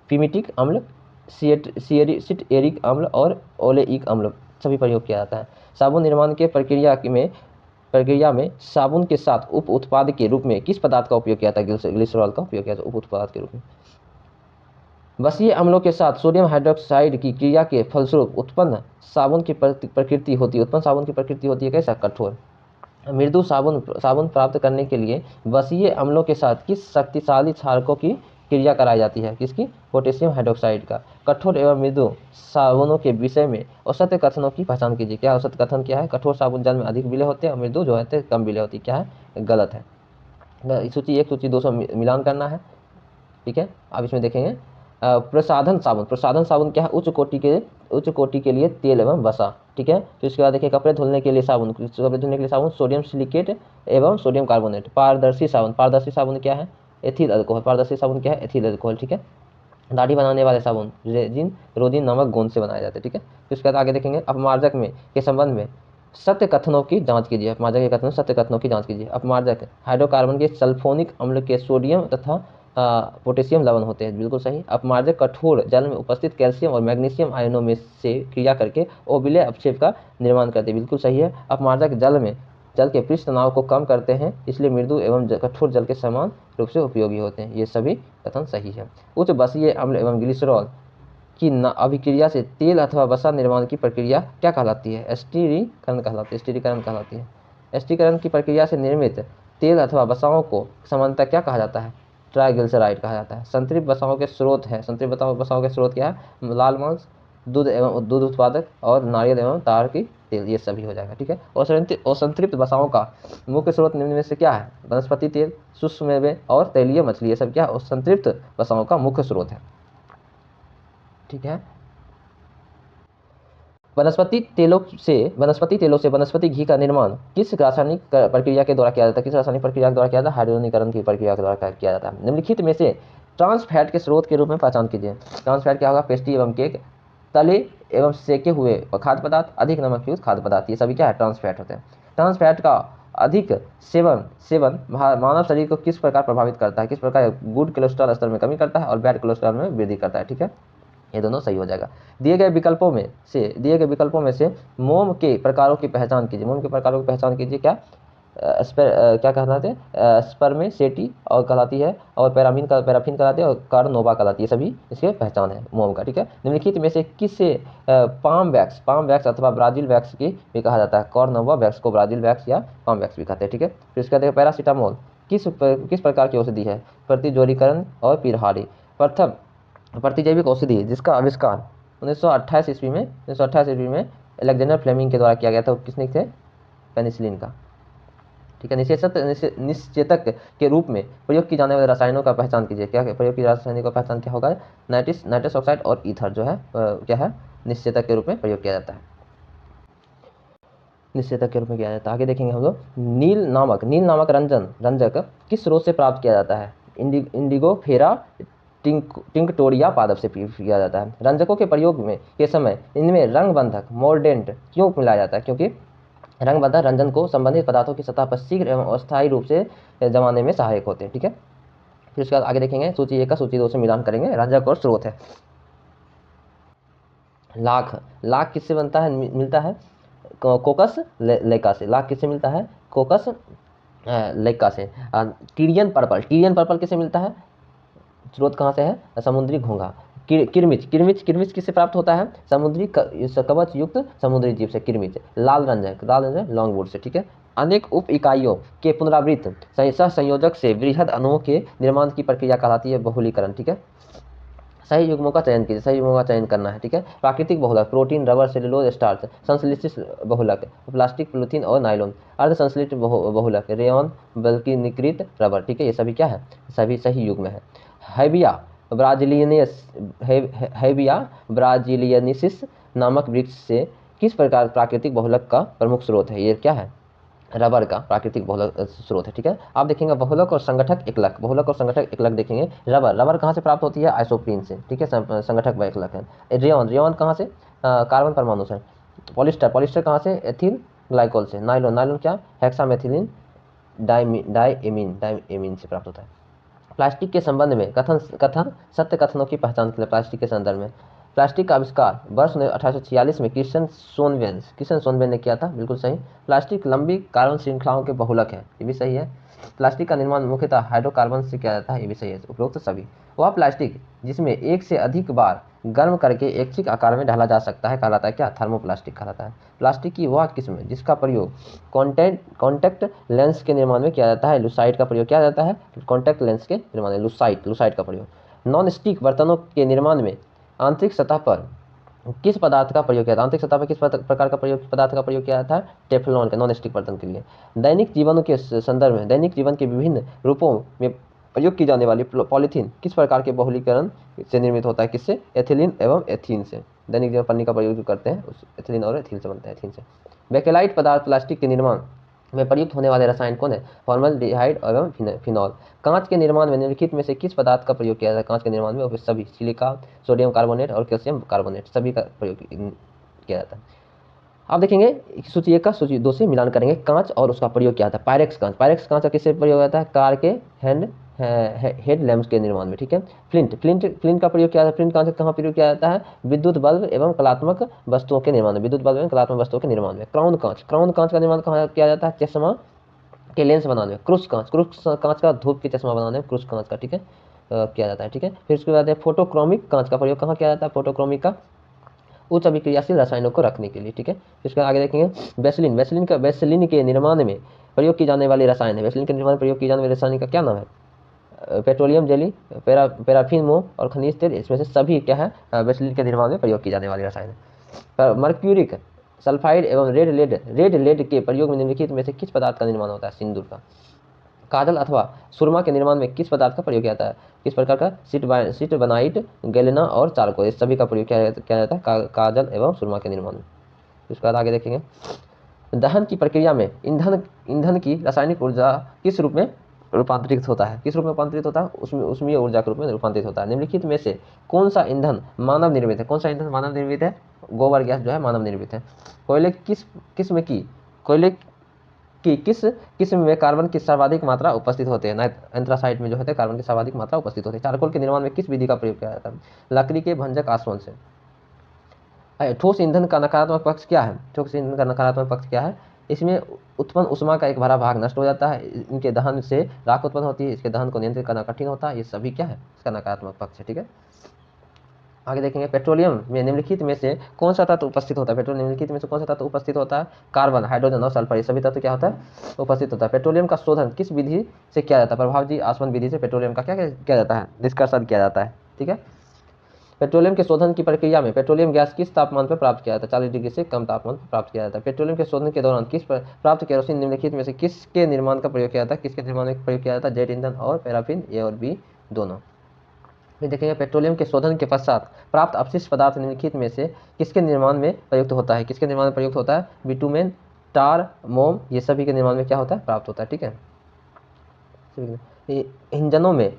फिमिटिक अम्ल, सिएरिक अम्ल और ओलेइक अम्ल सभी प्रयोग किया जाता है। साबुन निर्माण के प्रक्रिया में साबुन के साथ उप उत्पाद के रूप में किस पदार्थ का उपयोग किया जाता है? ग्लिसरॉल का उपयोग किया जाता है उप उत्पाद के रूप में। बसीय अम्लों के साथ सोडियम हाइड्रोक्साइड की क्रिया के फलस्वरूप उत्पन्न साबुन की प्रकृति होती है कैसा? कठोर। मृदु साबुन प्राप्त करने के लिए बसीय अम्लों के साथ किस शक्तिशाली क्षारकों की क्रिया कराई जाती है? किसकी? पोटेशियम हाइड्रोक्साइड का। कठोर एवं मृदु साबुनों के विषय में असत्य कथनों की पहचान कीजिए। क्या असत्य कथन क्या है? कठोर साबुन जल में अधिक विलय होते हैं और मृदु जो है कम विलय होती है। क्या है? गलत है। सूची 1 सूची 2 से मिलान करना है। ठीक है। अब इसमें देखेंगे प्रसाधन साबुन क्या है? उच्च कोटि के लिए तेल एवं वसा। ठीक है। तो इसके बाद देखिए कपड़े धुलने के लिए साबुन, सोडियम सिलिकेट एवं सोडियम कार्बोनेट। पारदर्शी साबुन क्या है? Ethyl alcohol. पारदर्शी साबुन क्या है? Ethyl alcohol. ठीक है। दाढ़ी बनाने वाले साबुन रोदिन नामक गोंद से बनाए जाते हैं। ठीक है। तो इसके बाद आगे देखेंगे अपमार्जक में के संबंध में सत्य कथनों की जांच कीजिए। अपमार्जक के कथनों सत्य कथनों की जांच कीजिए। अपमार्जक हाइड्रोकार्बन के सल्फोनिक अम्ल के सोडियम तथा पोटेशियम लवण होते हैं। बिल्कुल सही। अपमार्जक कठोर जल में उपस्थित कैल्शियम और मैग्नीशियम आयनों में से क्रिया करके अविलय अपक्षेप का निर्माण करते हैं। बिल्कुल सही है। अपमार्जक जल के पृष्ठ तनाव को कम करते हैं, इसलिए मृदु एवं कठोर जल के समान रूप से उपयोगी होते हैं। ये सभी कथन सही है। उच्च बसीय अम्ल एवं ग्लिसरॉल की अभिक्रिया से तेल अथवा वसा निर्माण की प्रक्रिया क्या कहलाती है? एस्टिरीकरण कहलाती है। एस्टिरीकरण की प्रक्रिया से निर्मित तेल अथवा वसाओं को सामान्यतः क्या कहा जाता है? ट्राइग्लिसराइड कहा जाता है। संतृप्त वसाओं के स्रोत क्या है? लाल मांस, दूध उत्पादक और नारियल एवं ताड़ की तेल, ये सभी हो जाएगा। ठीक है। और संतृप्त वसाओं का मुख्य स्रोत निम्न में से क्या है? वनस्पति तेल, शुष्क मेवे और तैलीय मछली, ये सब क्या है? संतृप्त वसाओं का मुख्य स्रोत है। ठीक है। वनस्पति तेलों से वनस्पति घी का निर्माण किस रासायनिक प्रक्रिया के द्वारा किया जाता है? किस रासायनिक प्रक्रिया के द्वारा किया जाता है? हाइड्रोजनीकरण की प्रक्रिया के द्वारा किया जाता है। निम्नलिखित में से ट्रांस फैट के स्रोत के रूप में पहचान कीजिए। ट्रांस फैट क्या होगा? पेस्ट्री एवं केक, तले एवं सेके हुए खाद्य पदार्थ, अधिक नमक युक्त खाद्य पदार्थ, ये सभी क्या है? ट्रांस फैट होते हैं। ट्रांस फैट का अधिक सेवन मानव शरीर को किस प्रकार प्रभावित करता है? किस प्रकार? गुड कोलेस्ट्रॉल स्तर में कमी करता है और बैड कोलेस्ट्रॉल में वृद्धि करता है। ठीक है। ये दोनों सही हो जाएगा। दिए गए विकल्पों में से मोम के प्रकारों की पहचान कीजिए। मोम के प्रकारों की पहचान कीजिए। क्या? क्या कहलाते हैं, स्पर्मेसेटी और कहलाती है, और पैराफिन कहलाती है, और कार्नोवा कहलाती है। सभी इसके पहचान है मोम का। ठीक है, निम्नलिखित में से किसे पाम वैक्स अथवा ब्राजील वैक्स की भी कहा जाता है? कार्नोवा वैक्स को ब्राजील वैक्स या पाम वैक्स भी कहते हैं। ठीक है, फिर इसके बाद पैरासीटामोल किस प्रकार की औषधि है? प्रतिज्वरीकरण और पीरहारी। प्रथम प्रतिजैविक औषधि है जिसका आविष्कार 1928 ईस्वी में अलेक्जेंडर फ्लेमिंग के द्वारा किया गया था। किसने थे? पेनिसिलिन का। ठीक है, निषेचक के रूप में प्रयोग की जाने वाले रसायनों का पहचान कीजिए। क्या प्रयोग की रासायनिक का पहचान क्या होगा? नाइट्रस ऑक्साइड और ईथर जो है क्या है, निषेचक के रूप में प्रयोग किया जाता है। निषेचक के रूप में किया जाता है। आगे देखेंगे हम लोग, नील नामक रंजक किस स्रोत से प्राप्त किया जाता है? इंडिगो फेरा टिंक्टोरिया पादप से किया जाता है। रंजकों के प्रयोग में के समय इनमें रंगबंधक मोर्डेंट क्यों मिलाया जाता है? क्योंकि रंगबंधक रंजन को संबंधित पदार्थों की सतह पर शीघ्र एवं अस्थायी रूप से जमाने में सहायक होते हैं। ठीक है, फिर उसके बाद आगे देखेंगे, सूची 1 का सूची 2 से मिलान करेंगे। रंजक और स्रोत है। लाख किससे बनता है, मिलता है? कोकस लेका से। लाख किससे मिलता है? कोकस लेका से। टीरियन पर्पल किससे मिलता है? स्रोत कहाँ से है? समुद्री घोंघा। किरमिच किससे प्राप्त होता है? समुद्री कवच युक्त समुद्री जीव से किरमिच। लाल रंजक लॉन्गवुड से। ठीक है, अनेक उप इकाइयों के पुनरावृत्त संयोजक से वृहद अणुओं के निर्माण की प्रक्रिया कहलाती है बहुलीकरण। ठीक है, सही युग्मों का चयन कीजिए। सही युग्मों का चयन करना है। ठीक है, प्राकृतिक बहुलक प्रोटीन, रबर, सेलुलोज, स्टार्च। संश्लेषित बहुलक प्लास्टिक, पॉलीथीन और नायलॉन। अर्ध संश्लेषित बहुलक रेयन, बल्कनीकृत रबर। ठीक है, ये सभी क्या है? सभी सही युग्म है। हैबिया ब्राजिलियनिसिस नामक वृक्ष से किस प्रकार प्राकृतिक बहुलक का प्रमुख स्रोत है? ये क्या है? रबर का प्राकृतिक बहुलक स्रोत है। ठीक है, आप देखेंगे बहुलक और संगठक एकलक देखेंगे। रबर कहाँ से प्राप्त होती है? आइसोप्रीन से। ठीक है, संगठक व एकलक है। रेयन कहाँ से? कार्बन परमाणु से। पॉलिस्टर कहाँ से? एथिल ग्लाइकोल से। नायलॉन क्या? हेक्सामेथिलीन डाइएमीन से प्राप्त होता है। प्लास्टिक के संबंध में कथन सत्य कथनों की पहचान के लिए प्लास्टिक के संदर्भ में। प्लास्टिक का आविष्कार वर्ष 1846 में क्रिश्चियन सोनवेन ने किया था। बिल्कुल सही। प्लास्टिक लंबी कार्बन श्रृंखलाओं के बहुलक है। ये भी सही है। प्लास्टिक का निर्माण मुख्यतः हाइड्रोकार्बन से किया जाता है। ये भी सही है। उपरोक्त सभी। वह प्लास्टिक जिसमें एक से अधिक बार गर्म करके ऐच्छिक आकार में ढाला जा सकता है कहलाता है क्या? थर्मोप्लास्टिक कहलाता है। प्लास्टिक की वह किस्म है जिसका प्रयोग कॉन्टैक्ट लेंस के निर्माण में किया जाता है। लुसाइड का प्रयोग किया जाता है कॉन्टैक्ट लेंस के निर्माण में। लुसाइड का प्रयोग। नॉन स्टिक बर्तनों के निर्माण में आंतरिक सतह पर किस पदार्थ का प्रयोग किया जाता है? आंतरिक सतह पर किस प्रकार का पदार्थ का प्रयोग किया जाता है? टेफ्लॉन के, नॉन स्टिक बर्तन के लिए। दैनिक जीवन के संदर्भ में दैनिक जीवन के विभिन्न रूपों में प्रयोग की जाने वाली पॉलीथीन किस प्रकार के बहुलीकरण से निर्मित होता है? किससे? एथिलीन एवं एथीन से। दैनिक जीवन पन्नी का प्रयोग जो करते हैं उस एथिलीन और एथीन से बनता है। एथीन से। बेकेलाइट पदार्थ प्लास्टिक के निर्माण में प्रयुक्त होने वाले रसायन कौन है? फॉर्मल्डिहाइड एवं फिनॉल। कांच के निर्माण में निम्नलिखित में से किस पदार्थ का प्रयोग किया जाता है? कांच के निर्माण में सभी सिलिका, सोडियम कार्बोनेट और कैल्शियम कार्बोनेट सभी का प्रयोग किया जाता है। आप देखेंगे सूची 1 का सूची 2 से मिलान करेंगे। कांच और उसका प्रयोग किया जाता है। पायरेक्स कांच का किससे प्रयोग होता है? कार के हेड लैम्प्स के निर्माण में। ठीक है, फ्लिंट का प्रयोग किया जाता है। फ्लिंट कांच कहाँ प्रयोग किया जाता है? विद्युत बल्ब एवं कलात्मक वस्तुओं के निर्माण में। क्राउन कांच का निर्माण कहाँ किया जाता है? चश्मा के लेंस बनाने में। क्रूस कांच का धूप के चश्मा बनाने में क्रूस कांच का, ठीक है, किया जाता है। ठीक है, फिर उसके बाद फोटोक्रोमिक कांच का प्रयोग कहाँ किया जाता है? फोटोक्रोमिक का उच्च अभिक्रियाशील रसायनों को रखने के लिए। ठीक है, इसके आगे देखेंगे वैसलीन के निर्माण में प्रयोग की जाने वाली रसायन है। वैसलीन के निर्माण में प्रयोग की जाने वाली रसायन का क्या नाम है? पेट्रोलियम जेली, पैराफिन मोम और खनिज तेल। इसमें से सभी क्या है? वैसलीन के निर्माण में प्रयोग की जाने वाली रसायन है। मर्क्यूरिक सल्फाइड एवं रेड लेड के प्रयोग में निम्नलिखित में से किस पदार्थ का निर्माण होता है? सिंदूर का। काजल अथवा सुरमा के निर्माण में किस पदार्थ का प्रयोग किया जाता है? किस प्रकार का? सिटबनाइट, गैलेना और चारकोल, इस सभी का प्रयोग किया जाता है काजल एवं सुरमा के निर्माण में। उसके बाद आगे देखेंगे, दहन की प्रक्रिया में ईंधन की रासायनिक ऊर्जा किस रूप में रूपांतरित होता है? उसमें ऊर्जा के रूप में रूपांतरित होता है। निम्नलिखित में से कौन सा ईंधन मानव निर्मित है? गोबर गैस जो है मानव निर्मित है। कोयले की किस किस्म में कार्बन की सर्वाधिक मात्रा उपस्थित होते हैं? एंथ्रासाइट में जो होते हैं कार्बन की सर्वाधिक मात्रा उपस्थित होती है। चारकोल के निर्माण में किस विधि का प्रयोग किया जाता है? लकड़ी के भंजक आसवन से। ठोस ईंधन का नकारात्मक पक्ष क्या है? इसमें उत्पन्न उष्मा का एक बड़ा भाग नष्ट हो जाता है, इनके दहन से राख उत्पन्न होती है, इसके दहन को नियंत्रित करना कठिन होता है। ये सभी क्या है, इसका नकारात्मक पक्ष है। ठीक है, आगे देखेंगे पेट्रोलियम में निम्नलिखित में से कौन सा तत्व उपस्थित होता है। पेट्रोलियम निम्नलिखित में से कौन सा तत्व उपस्थित होता है, कार्बन, हाइड्रोजन और सल्फर, ये सभी तत्व क्या होता है, उपस्थित होता है। पेट्रोलियम का शोधन किस विधि से किया जाता है, प्रभावजी आसवन विधि से पेट्रोलियम का क्या किया जाता है, निष्कर्षण किया जाता है। ठीक है, पेट्रोलियम के शोधन की प्रक्रिया में पेट्रोलियम गैस किस तापमान पर प्राप्त किया जाता है, 40 डिग्री से कम तापमान पर प्राप्त किया जाता है। पेट्रोलियम के शोधन के दौरान प्राप्त केरोसिन निम्नलिखित में से किसके निर्माण का प्रयोग किया जाता है, किसके निर्माण में प्रयोग किया जाता है, जेट ईंधन और पैराफिन, ए और बी दोनों। फिर देखेंगे पेट्रोलियम के शोधन के पश्चात प्राप्त अपशिष्ट पदार्थ निम्नलिखित में से किसके निर्माण में प्रयुक्त होता है, किसके निर्माण में प्रयुक्त होता है, बिटुमेन, टार, मोम, ये सभी के निर्माण में क्या होता है, प्राप्त होता है। ठीक है, इंजनों में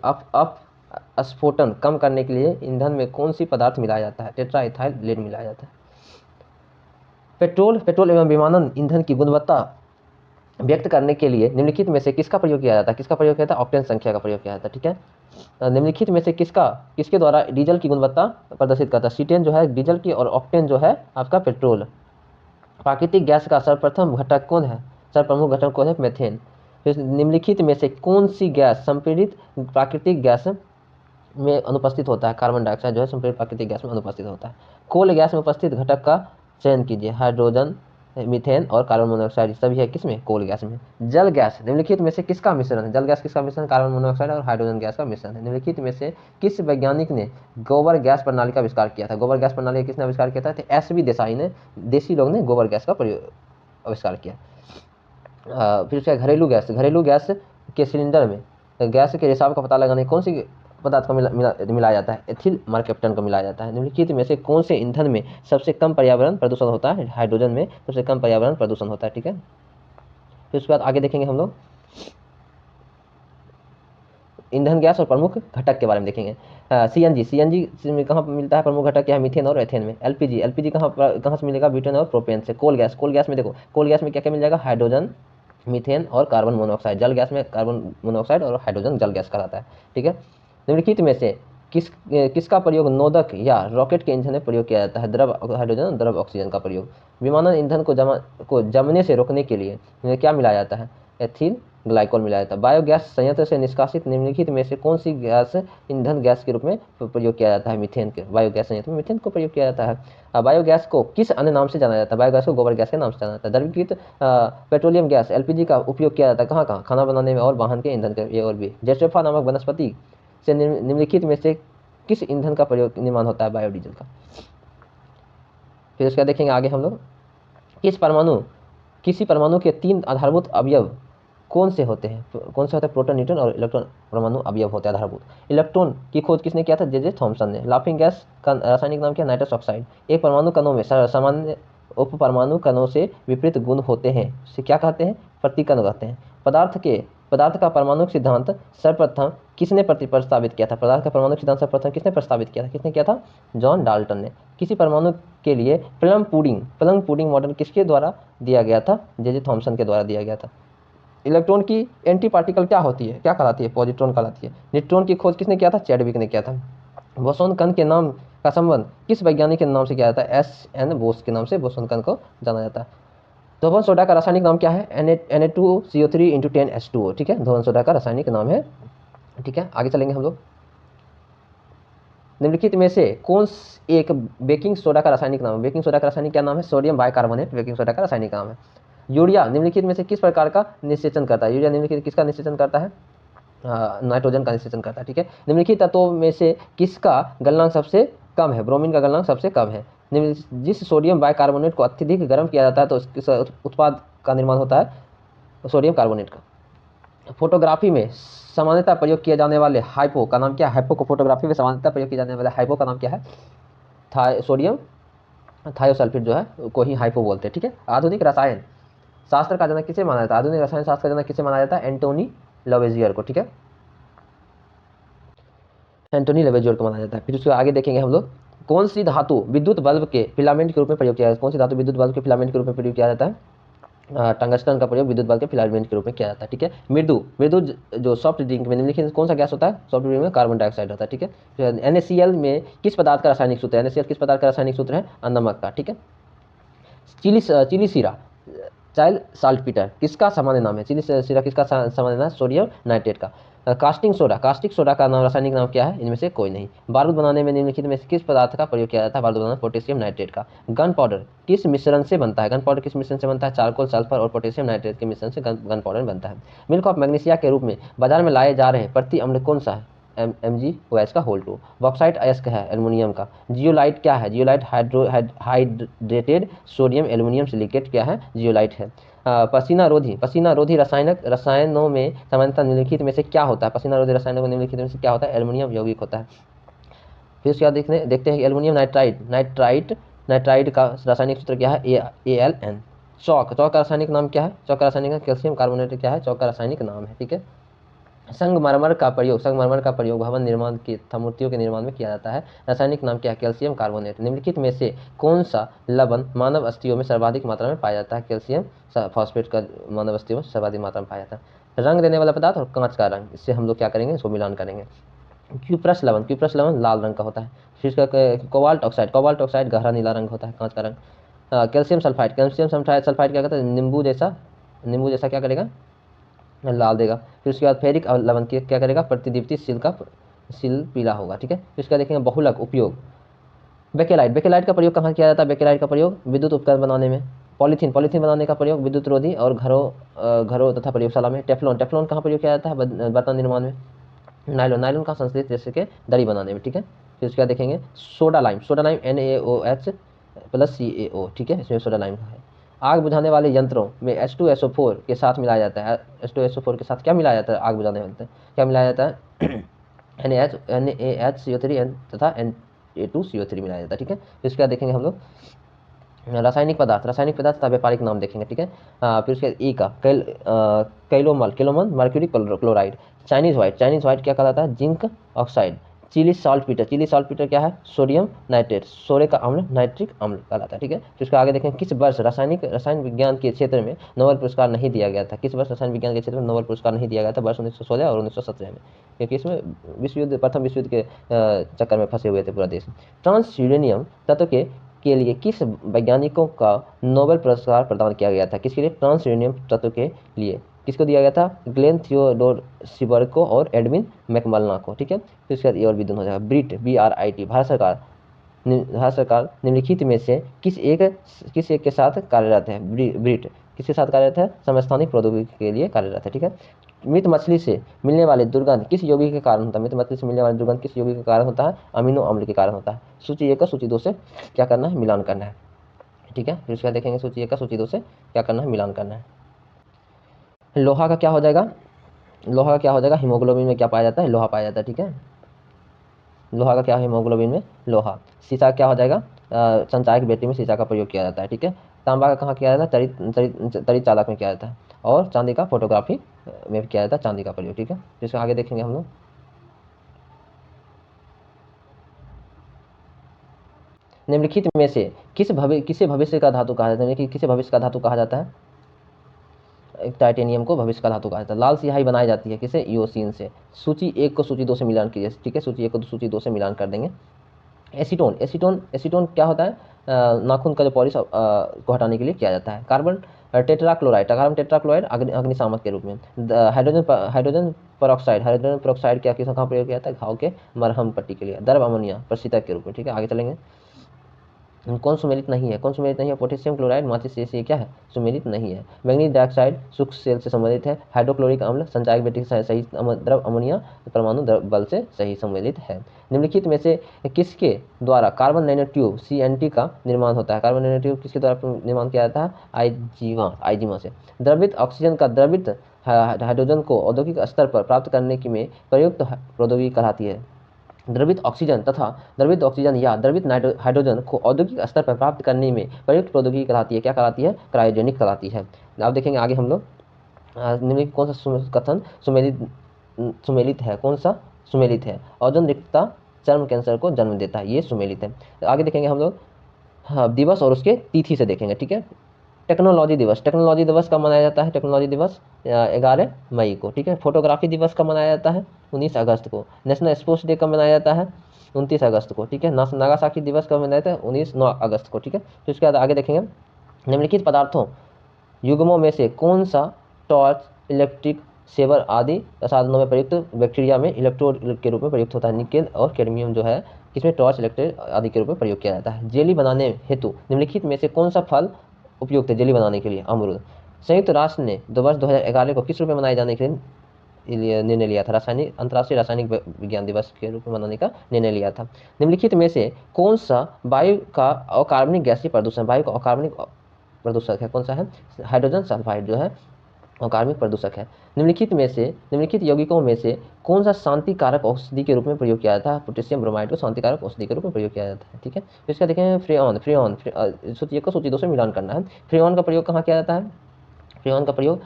स्फोटन कम करने के लिए ईंधन में कौन सी पदार्थ मिलाया जाता है, टेट्रा इथाइल लेड मिलाया जाता है। पेट्रोल एवं विमानन ईंधन की गुणवत्ता व्यक्त करने के लिए निम्नलिखित में से किसका प्रयोग किया जाता है, किसका प्रयोग किया जाता है, ऑक्टेन संख्या का प्रयोग किया जाता है। ठीक है, निम्नलिखित में से किसके द्वारा डीजल की गुणवत्ता प्रदर्शित करता है, सीटेन जो है डीजल की और ऑक्टेन जो है आपका पेट्रोल। प्राकृतिक गैस का सर्वप्रथम घटक कौन है, सर्वप्रमुख घटक कौन है, मेथेन। फिर निम्नलिखित में से कौन सी गैस संपीड़ित प्राकृतिक गैस में अनुपस्थित होता है, कार्बन डाइऑक्साइड जो है संपीड़ित प्राकृतिक गैस में अनुपस्थित होता है। कोल गैस में उपस्थित घटक का चयन कीजिए, हाइड्रोजन, मीथेन और कार्बन मोनोऑक्साइड सभी है किसमें, कोल गैस में। जल गैस निम्नलिखित में से किसका मिश्रण है, जल गैस किसका मिश्रण, कार्बन मोनोऑक्साइड और हाइड्रोजन गैस का मिश्रण है। निम्नलिखित में से किस वैज्ञानिक ने गोबर गैस प्रणाली का आविष्कार किया था, गोबर गैस प्रणाली किसने आविष्कार किया था, एस.बी. देसाई ने, देसी लोग ने गोबर गैस का आविष्कार किया। फिर उसका घरेलू गैस के सिलेंडर में गैस के रिसाव का पता लगाने कौन सी पदार्थ को मिलाया जाता है, एथिल मार्केप्टन को मिलाया जाता है। निम्नलिखित में से कौन से ईंधन में सबसे कम पर्यावरण प्रदूषण होता है, हाइड्रोजन में सबसे कम पर्यावरण प्रदूषण होता है। ठीक है, फिर उसके बाद आगे देखेंगे हम लोग ईंधन गैस और प्रमुख घटक के बारे में देखेंगे। सीएनजी में कहाँ मिलता है, प्रमुख घटक क्या है, मीथेन और एथेन में। एलपीजी कहाँ से मिलेगा, ब्यूटेन और प्रोपेन से। कोल गैस में देखो, कोल गैस में क्या क्या मिल जाएगा, हाइड्रोजन, मीथेन और कार्बन मोनोऑक्साइड। जल गैस में कार्बन मोनोऑक्साइड और हाइड्रोजन जल गैस कहलाता है। ठीक है, निम्नलिखित में से किसका प्रयोग नोदक या रॉकेट के इंजन में प्रयोग किया जाता है, द्रव हाइड्रोजन, द्रव ऑक्सीजन का प्रयोग। विमानन ईंधन को जमने से रोकने के लिए क्या मिलाया जाता है, एथिल ग्लाइकोल मिलाया जाता है। बायोगैस संयंत्र से निष्कासित निम्नलिखित में से कौन सी गैस ईंधन गैस के रूप में प्रयोग किया जाता है, मीथेन के। बायोगैस संयंत्र में मीथेन को प्रयोग किया जाता है। बायोगैस को किस अन्य नाम से जाना जाता है, बायोगैस को गोबर गैस के नाम से जाना जाता है। द्रवीकृत पेट्रोलियम गैस एलपीजी का उपयोग किया जाता है कहाँ कहाँ, खाना बनाने में और वाहन के ईंधन के, ए और बी। जेस्टेफा नामक वनस्पति से निम्नलिखित में से किस ईंधन का प्रयोग निर्माण होता है, बायोडीजल का। फिर उसका देखेंगे आगे हम लोग किसी परमाणु के 3 आधारभूत अवयव कौन से होते हैं, प्रोटॉन, न्यूट्रॉन और इलेक्ट्रॉन परमाणु अवयव होते हैं आधारभूत। इलेक्ट्रॉन की खोज किसने किया था, जे थॉमसन ने। लाफिंग गैस का रासायनिक नाम क्या, नाइट्रस ऑक्साइड। एक परमाणु कणों में सामान्य उप परमाणु कणों से विपरीत गुण होते हैं, इसे क्या कहते हैं, प्रतिकण कहते हैं। पदार्थ का परमाणु सिद्धांत सर्वप्रथम किसने प्रस्तावित किया था, पदार्थ का परमाणु सिद्धांत सर्वप्रथम किसने प्रस्तावित किया था, जॉन डाल्टन ने। किसी परमाणु के लिए प्लम पुडिंग मॉडल किसके द्वारा दिया गया था, जे थॉमसन के द्वारा दिया गया था। इलेक्ट्रॉन की एंटी पार्टिकल क्या होती है, क्या कहलाती है, पॉजिट्रॉन कहलाती है। न्यूट्रॉन की खोज किसने किया था, चैडविक ने किया था। बोसोन कण के नाम का संबंध किस वैज्ञानिक के नाम से किया जाता है, एस.एन. बोस के नाम से बोसोन कण को जाना जाता है। धोवन सोडा का रासायनिक नाम क्या है, Na2CO3 × 10H2O। ठीक है, धोवन सोडा का रासायनिक नाम है। ठीक है, आगे चलेंगे हम लोग। निम्नलिखित में से कौन एक बेकिंग सोडा का रासायनिक नाम है, बेकिंग सोडा का रासायनिक क्या नाम है, सोडियम बाइकार्बोनेट बेकिंग सोडा का रासायनिक नाम है। यूरिया निम्नलिखित में से किस प्रकार का निषेचन करता है, यूरिया निम्नलिखित किसका निषेचन करता है, नाइट्रोजन का निषेचन करता है। ठीक है, निम्नलिखित तत्वों में से किसका गलनांक सबसे कम है, ब्रोमीन का गलनांक सबसे कम है। जिस सोडियम बाइकार्बोनेट को अत्यधिक गर्म किया जाता है तो उसके उत्पाद का निर्माण होता है सोडियम कार्बोनेट का। फोटोग्राफी में सामान्यतः प्रयोग किए जाने वाले हाइपो का नाम क्या है, हाइपो को फोटोग्राफी में सामान्यतः प्रयोग किए जाने वाले हाइपो का नाम क्या है, सोडियम थायोसल्फेट जो है को ही हाइपो बोलते हैं। ठीक है, आधुनिक रसायन शास्त्र का जनक किसे माना जाता है, आधुनिक रसायन शास्त्र का जनक किसे माना जाता है, एंटोनी लवेजियर को। ठीक है, एंटोनी लवेजियर को माना जाता है। फिर उसके आगे देखेंगे हम लोग कौन सी धातु विद्युत बल्ब के फिलामेंट के रूप में प्रयोग किया जाता है, कौन सी धातु विद्युत बल्ब के फिलामेंट के रूप में प्रयोग किया जाता है, टंगस्टन का प्रयोग विद्युत बल्ब के फिलामेंट के रूप में किया जाता है। ठीक है, मृदु जो सॉफ्ट ड्रिंक में निम्नलिखित कौन सा गैस होता है, सॉफ्ट ड्रिंक में कार्बन डाइऑक्साइड होता है। ठीक है, NaCl में किस पदार्थ का रासायनिक सूत्र है, NaCl किस पदार्थ का रासायनिक सूत्र है, नमक का। ठीक है, चिली सीरा चाइल्ड साल्टपीटर किसका सामान्य नाम है? चिली सीरा किसका सामान्य नाम है? सोडियम नाइट्रेट का। कास्टिक सोडा का नाम रासायनिक नाम क्या है? इनमें से कोई नहीं। बारूद बनाने में निम्नलिखित में से किस पदार्थ का प्रयोग किया जाता है? बारूद बनाने में पोटेशियम नाइट्रेट का। गन पाउडर किस मिश्रण से बनता है? गन पाउडर किस मिश्रण से बनता है? चारकोल, सल्फर और पोटेशियम नाइट्रेट के मिश्रण से गन पाउडर बनता है। मिल्क ऑफ मैग्नीशिया के रूप में बाजार में लाए जा रहे प्रति अम्ल कौन सा है? MgOH का होल 2। बॉक्साइट अयस्क है एल्युमिनियम का। जियोलाइट क्या है? Zeolite hydrated sodium aluminium silicate क्या है? जियोलाइट है। पसीना रोधी रसायनों में सामान्यतः निम्नलिखित में से क्या होता है? पसीना रोधी रसायनों में निम्नलिखित में से क्या होता है? एल्युमिनियम यौगिक होता है। फिर उसके बाद देखते हैं कि एल्युमिनियम नाइट्राइड का रासायनिक सूत्र क्या है? AlN। चौक का रासायनिक नाम क्या है? चौक का रासायनिक कैल्शियम कार्बोनेट क्या है? चौक का रासायनिक नाम है। ठीक है। संगमरमर का प्रयोग भवन निर्माण की तथा मूर्तियों के निर्माण में किया जाता है। रासायनिक नाम क्या है? Calcium carbonate. निम्नलिखित में से कौन सा लवण मानव अस्थियों में सर्वाधिक मात्रा में पाया जाता है? कैल्शियम फॉस्फेट का मानव अस्थियों में सर्वाधिक मात्रा में पाया जाता है। रंग देने वाला पदार्थ और कांच का रंग, इससे हम लोग क्या करेंगे? इसको मिलान करेंगे। क्यूप्रस लवण लाल रंग का होता है। फिर इसका कोबाल्ट ऑक्साइड गहरा नीला रंग होता है, कांच का रंग। कैल्शियम सल्फाइड क्या करता है? नींबू जैसा क्या करेगा? लाल देगा। फिर उसके बाद फेरिक लवण क्या करेगा? प्रतिदीप्ति सील पीला होगा। ठीक है। फिर उसके बाद देखेंगे बहुलक उपयोग। बेकेलाइट का प्रयोग कहाँ किया जाता है? बेकेलाइट का प्रयोग विद्युत उपकरण बनाने में। पॉलीथीन बनाने का प्रयोग विद्युत रोधी और घरों तथा प्रयोगशाला में। टेफ्लॉन कहाँ प्रयोग किया जाता है? बर्तन निर्माण में। नायलॉन का संश्लेषित जैसे के दरी बनाने में। ठीक है। फिर उसके बाद देखेंगे सोडा लाइम NaOH + CaO। ठीक है, इसमें सोडा लाइम है। आग बुझाने वाले यंत्रों में H2SO4 के साथ मिलाया जाता है। H2SO4 के साथ क्या मिलाया जाता है? आग बुझाने वाले क्या मिलाया जाता है? NaHCO3 तथा Na2CO3 मिलाया जाता है। ठीक है। फिर उसके बाद देखेंगे हम लोग रासायनिक पदार्थ तथा व्यापारिक नाम देखेंगे। ठीक है। फिर उसके बाद E का calomel mercury chloride. Chinese white क्या कहलाता है? Zinc oxide. Chile saltpetre क्या है? सोडियम नाइट्रेट, सोरे का अम्ल, नाइट्रिक अम्ल कहलाता है। ठीक है। फिर उसके आगे देखें किस वर्ष रसायन विज्ञान के क्षेत्र में नोबेल पुरस्कार नहीं दिया गया था? किस वर्ष रसायन विज्ञान के क्षेत्र में नोबेल पुरस्कार नहीं दिया गया था? वर्ष 1916 और 1917 में, क्योंकि इसमें प्रथम विश्व युद्ध के चक्कर में फंसे हुए थे पूरा देश। ट्रांस यूरेनियम तत्व के लिए किस वैज्ञानिकों का नोबेल पुरस्कार प्रदान किया गया था? किसके लिए? ट्रांस यूरेनियम तत्व के लिए किसको दिया गया था? ग्लेन थियोडोसिबर्ग को और एडविन मैकमल्ला को। ठीक है। फिर उसके बाद ये और विद्युत हो जाएगा। BRIT भारत सरकार निम्नलिखित में से किस एक के साथ कार्यरत है? ब्रिट किसके साथ कार्यरत है? समस्थानिक प्रौद्योगिकी के लिए कार्यरत है। ठीक है। मृत मछली से मिलने वाली दुर्गंध किस यौगिक के कारण होता है? मृत मछली से मिलने वाली दुर्गंध किस यौगिक के कारण होता है? अमीनो अम्ल के कारण होता है। सूची 1 का सूची 2 से क्या करना है? मिलान करना है। ठीक है। फिर उसके बाद देखेंगे सूची 1 का सूची 2 से क्या करना है? मिलान करना है। लोहा का क्या हो जाएगा? हीमोग्लोबिन में क्या पाया जाता है? लोहा पाया जाता है। ठीक है। लोहा का क्या है? हीमोग्लोबिन में लोहा। शीशा क्या हो जाएगा? संचायक बैटरी में शीशा का प्रयोग किया जाता है। ठीक है। तांबा का कहाँ किया जाता है? तड़ी चालक में किया जाता है। और चांदी का फोटोग्राफी में किया जाता है, चांदी का प्रयोग। ठीक है। जिसको आगे देखेंगे हम लोग निम्नलिखित में से किसे भविष्य का धातु कहा जाता है? किसे भविष्य का धातु कहा जाता है? टाइटेनियम को भविष्य का धातु कहा जाता है। लाल स्याही बनाई जाती है किसे? ईओसिन से। सूची 1 को सूची 2 से मिलान कीजिए। ठीक है। सूची 1 को सूची 2 से मिलान कर देंगे। एसीटोन क्या होता है? नाखून का जो पॉलिश को हटाने के लिए किया जाता है। कार्बन टेट्राक्लोराइड अग्निशामक के रूप में। हाइड्रोजन पेरोक्साइड क्या किस कहाँ प्रयोग किया जाता है? घाव के मरहम पट्टी के लिए। द्रव अमोनिया प्रशीतक के रूप में। ठीक है। आगे चलेंगे। कौन सुमेलित नहीं है? पोटेशियम क्लोराइड माचिस से ये क्या है? सुमेलित नहीं है। मैग्नीज डाइऑक्साइड शुष्क सेल से संबंधित है। हाइड्रोक्लोरिक अम्ल संचायक बैटरी से सही द्रव अमोनिया परमाणु बल से सही सम्मिलित है। निम्नलिखित में से किसके द्वारा कार्बन नैनोट्यूब CNT का निर्माण होता है? कार्बन नैनोट्यूब किसके द्वारा निर्माण किया जाता है? आईजीवा से। द्रवित ऑक्सीजन का द्रवित हाइड्रोजन को औद्योगिक स्तर पर प्राप्त करने में प्रयुक्त प्रौद्योगिकी कहलाती है। द्रवित ऑक्सीजन या द्रवित हाइड्रोजन को औद्योगिक स्तर पर प्राप्त करने में प्रयुक्त प्रौद्योगिकी कहलाती है। क्या कहलाती है? क्रायोजेनिक कहलाती है। अब देखेंगे आगे हम लोग निम्नलिखित कौन सा कथन सुमेलित है? कौन सा सुमेलित है? ओजोन रिक्तता चर्म कैंसर को जन्म देता है, ये सुमेलित है। आगे देखेंगे हम लोग दिवस और उसके तिथि से देखेंगे। ठीक है। टेक्नोलॉजी दिवस कब मनाया जाता है? टेक्नोलॉजी दिवस 11 मई को। ठीक है। फोटोग्राफी दिवस कब मनाया जाता है? 19 अगस्त को। नेशनल स्पोर्ट्स डे कब मनाया जाता है? 29 अगस्त को। ठीक है। नागासाकी दिवस कब मनाया जाता है? 9 अगस्त को। ठीक है। तो इसके बाद आगे देखेंगे निम्नलिखित पदार्थों युग्मों में से कौन सा टॉर्च, इलेक्ट्रिक सेवर आदि साधनों में प्रयुक्त बैक्टीरिया में इलेक्ट्रोड के रूप में प्रयुक्त होता है? निकेल और कैडमियम जो है किसमें टॉर्च, इलेक्ट्रिक आदि के रूप में प्रयोग किया जाता है? जेली बनाने हेतु निम्नलिखित में से कौन सा फल उपयुक्त है जेली बनाने के लिए? अमरूद। संयुक्त राष्ट्र ने वर्ष 2011 को किस रूप में मनाए जाने के लिए निर्णय लिया था? अंतर्राष्ट्रीय रासायनिक विज्ञान दिवस के रूप में मनाने का निर्णय लिया था। निम्नलिखित में से कौन सा वायु का अकार्बनिक गैसीय प्रदूषण, वायु का अकार्बनिक प्रदूषक है? कौन सा है? हाइड्रोजन सल्फाइड जो है अकार्बनिक प्रदूषक है। निम्नलिखित यौगिकों में से कौन सा शांति कारक औषधि के रूप में प्रयोग किया जाता है? पोटेशियम ब्रोमाइड को शांति कारक औषधि के रूप में प्रयोग किया जाता है। ठीक है, तो इसका देखें फ्रेऑन। सूची 1 को सूची 2 से मिलान करना है। फ्रेऑन का प्रयोग कहाँ किया जाता है? फ्रेऑन का प्रयोग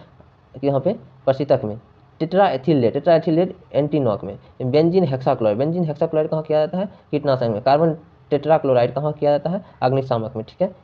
यहाँ पे प्रशीतक में। टेट्राएथिलेट एंटीनॉक में। बेंजीन हेक्साक्लोराइड कहाँ किया जाता है? कीटनाशक में। कार्बन टेट्राक्लोराइड कहाँ किया जाता है? अग्निशामक में। ठीक है,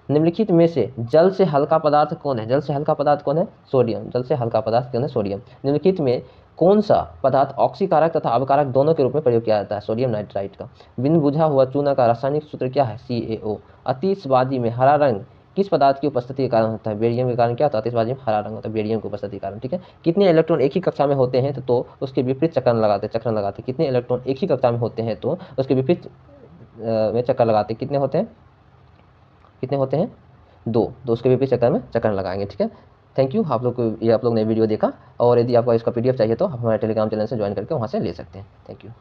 निम्नलिखित में से जल से हल्का पदार्थ कौन है? जल से हल्का पदार्थ कौन है? सोडियम। जल से हल्का पदार्थ कौन है? सोडियम। निम्नलिखित में कौन सा पदार्थ ऑक्सीकारक तथा अवकारक दोनों के रूप में प्रयोग किया जाता है? सोडियम नाइट्राइट का। बिन बुझा हुआ चूना का रासायनिक सूत्र क्या है? CaO। आतिशबाजी में हरा रंग किस पदार्थ की उपस्थिति के कारण होता है? बेरियम के कारण क्या होता है? आतिशबाजी में हरा रंग होता है बेरियम की उपस्थिति के कारण। ठीक है, कितने इलेक्ट्रॉन एक ही कक्षा में होते हैं तो उसके विपरीत चक्र लगाते। कितने इलेक्ट्रॉन एक ही कक्षा में होते हैं तो उसके विपरीत में चक्कर लगाते? कितने होते हैं? 2। तो उसके विपरीत चक्कर में चक्कर लगाएंगे। ठीक है, थैंक यू। आप लोग ने वीडियो देखा, और यदि आपको इसका PDF चाहिए तो आप हमारे टेलीग्राम चैनल से ज्वाइन करके वहाँ से ले सकते हैं। Thank you.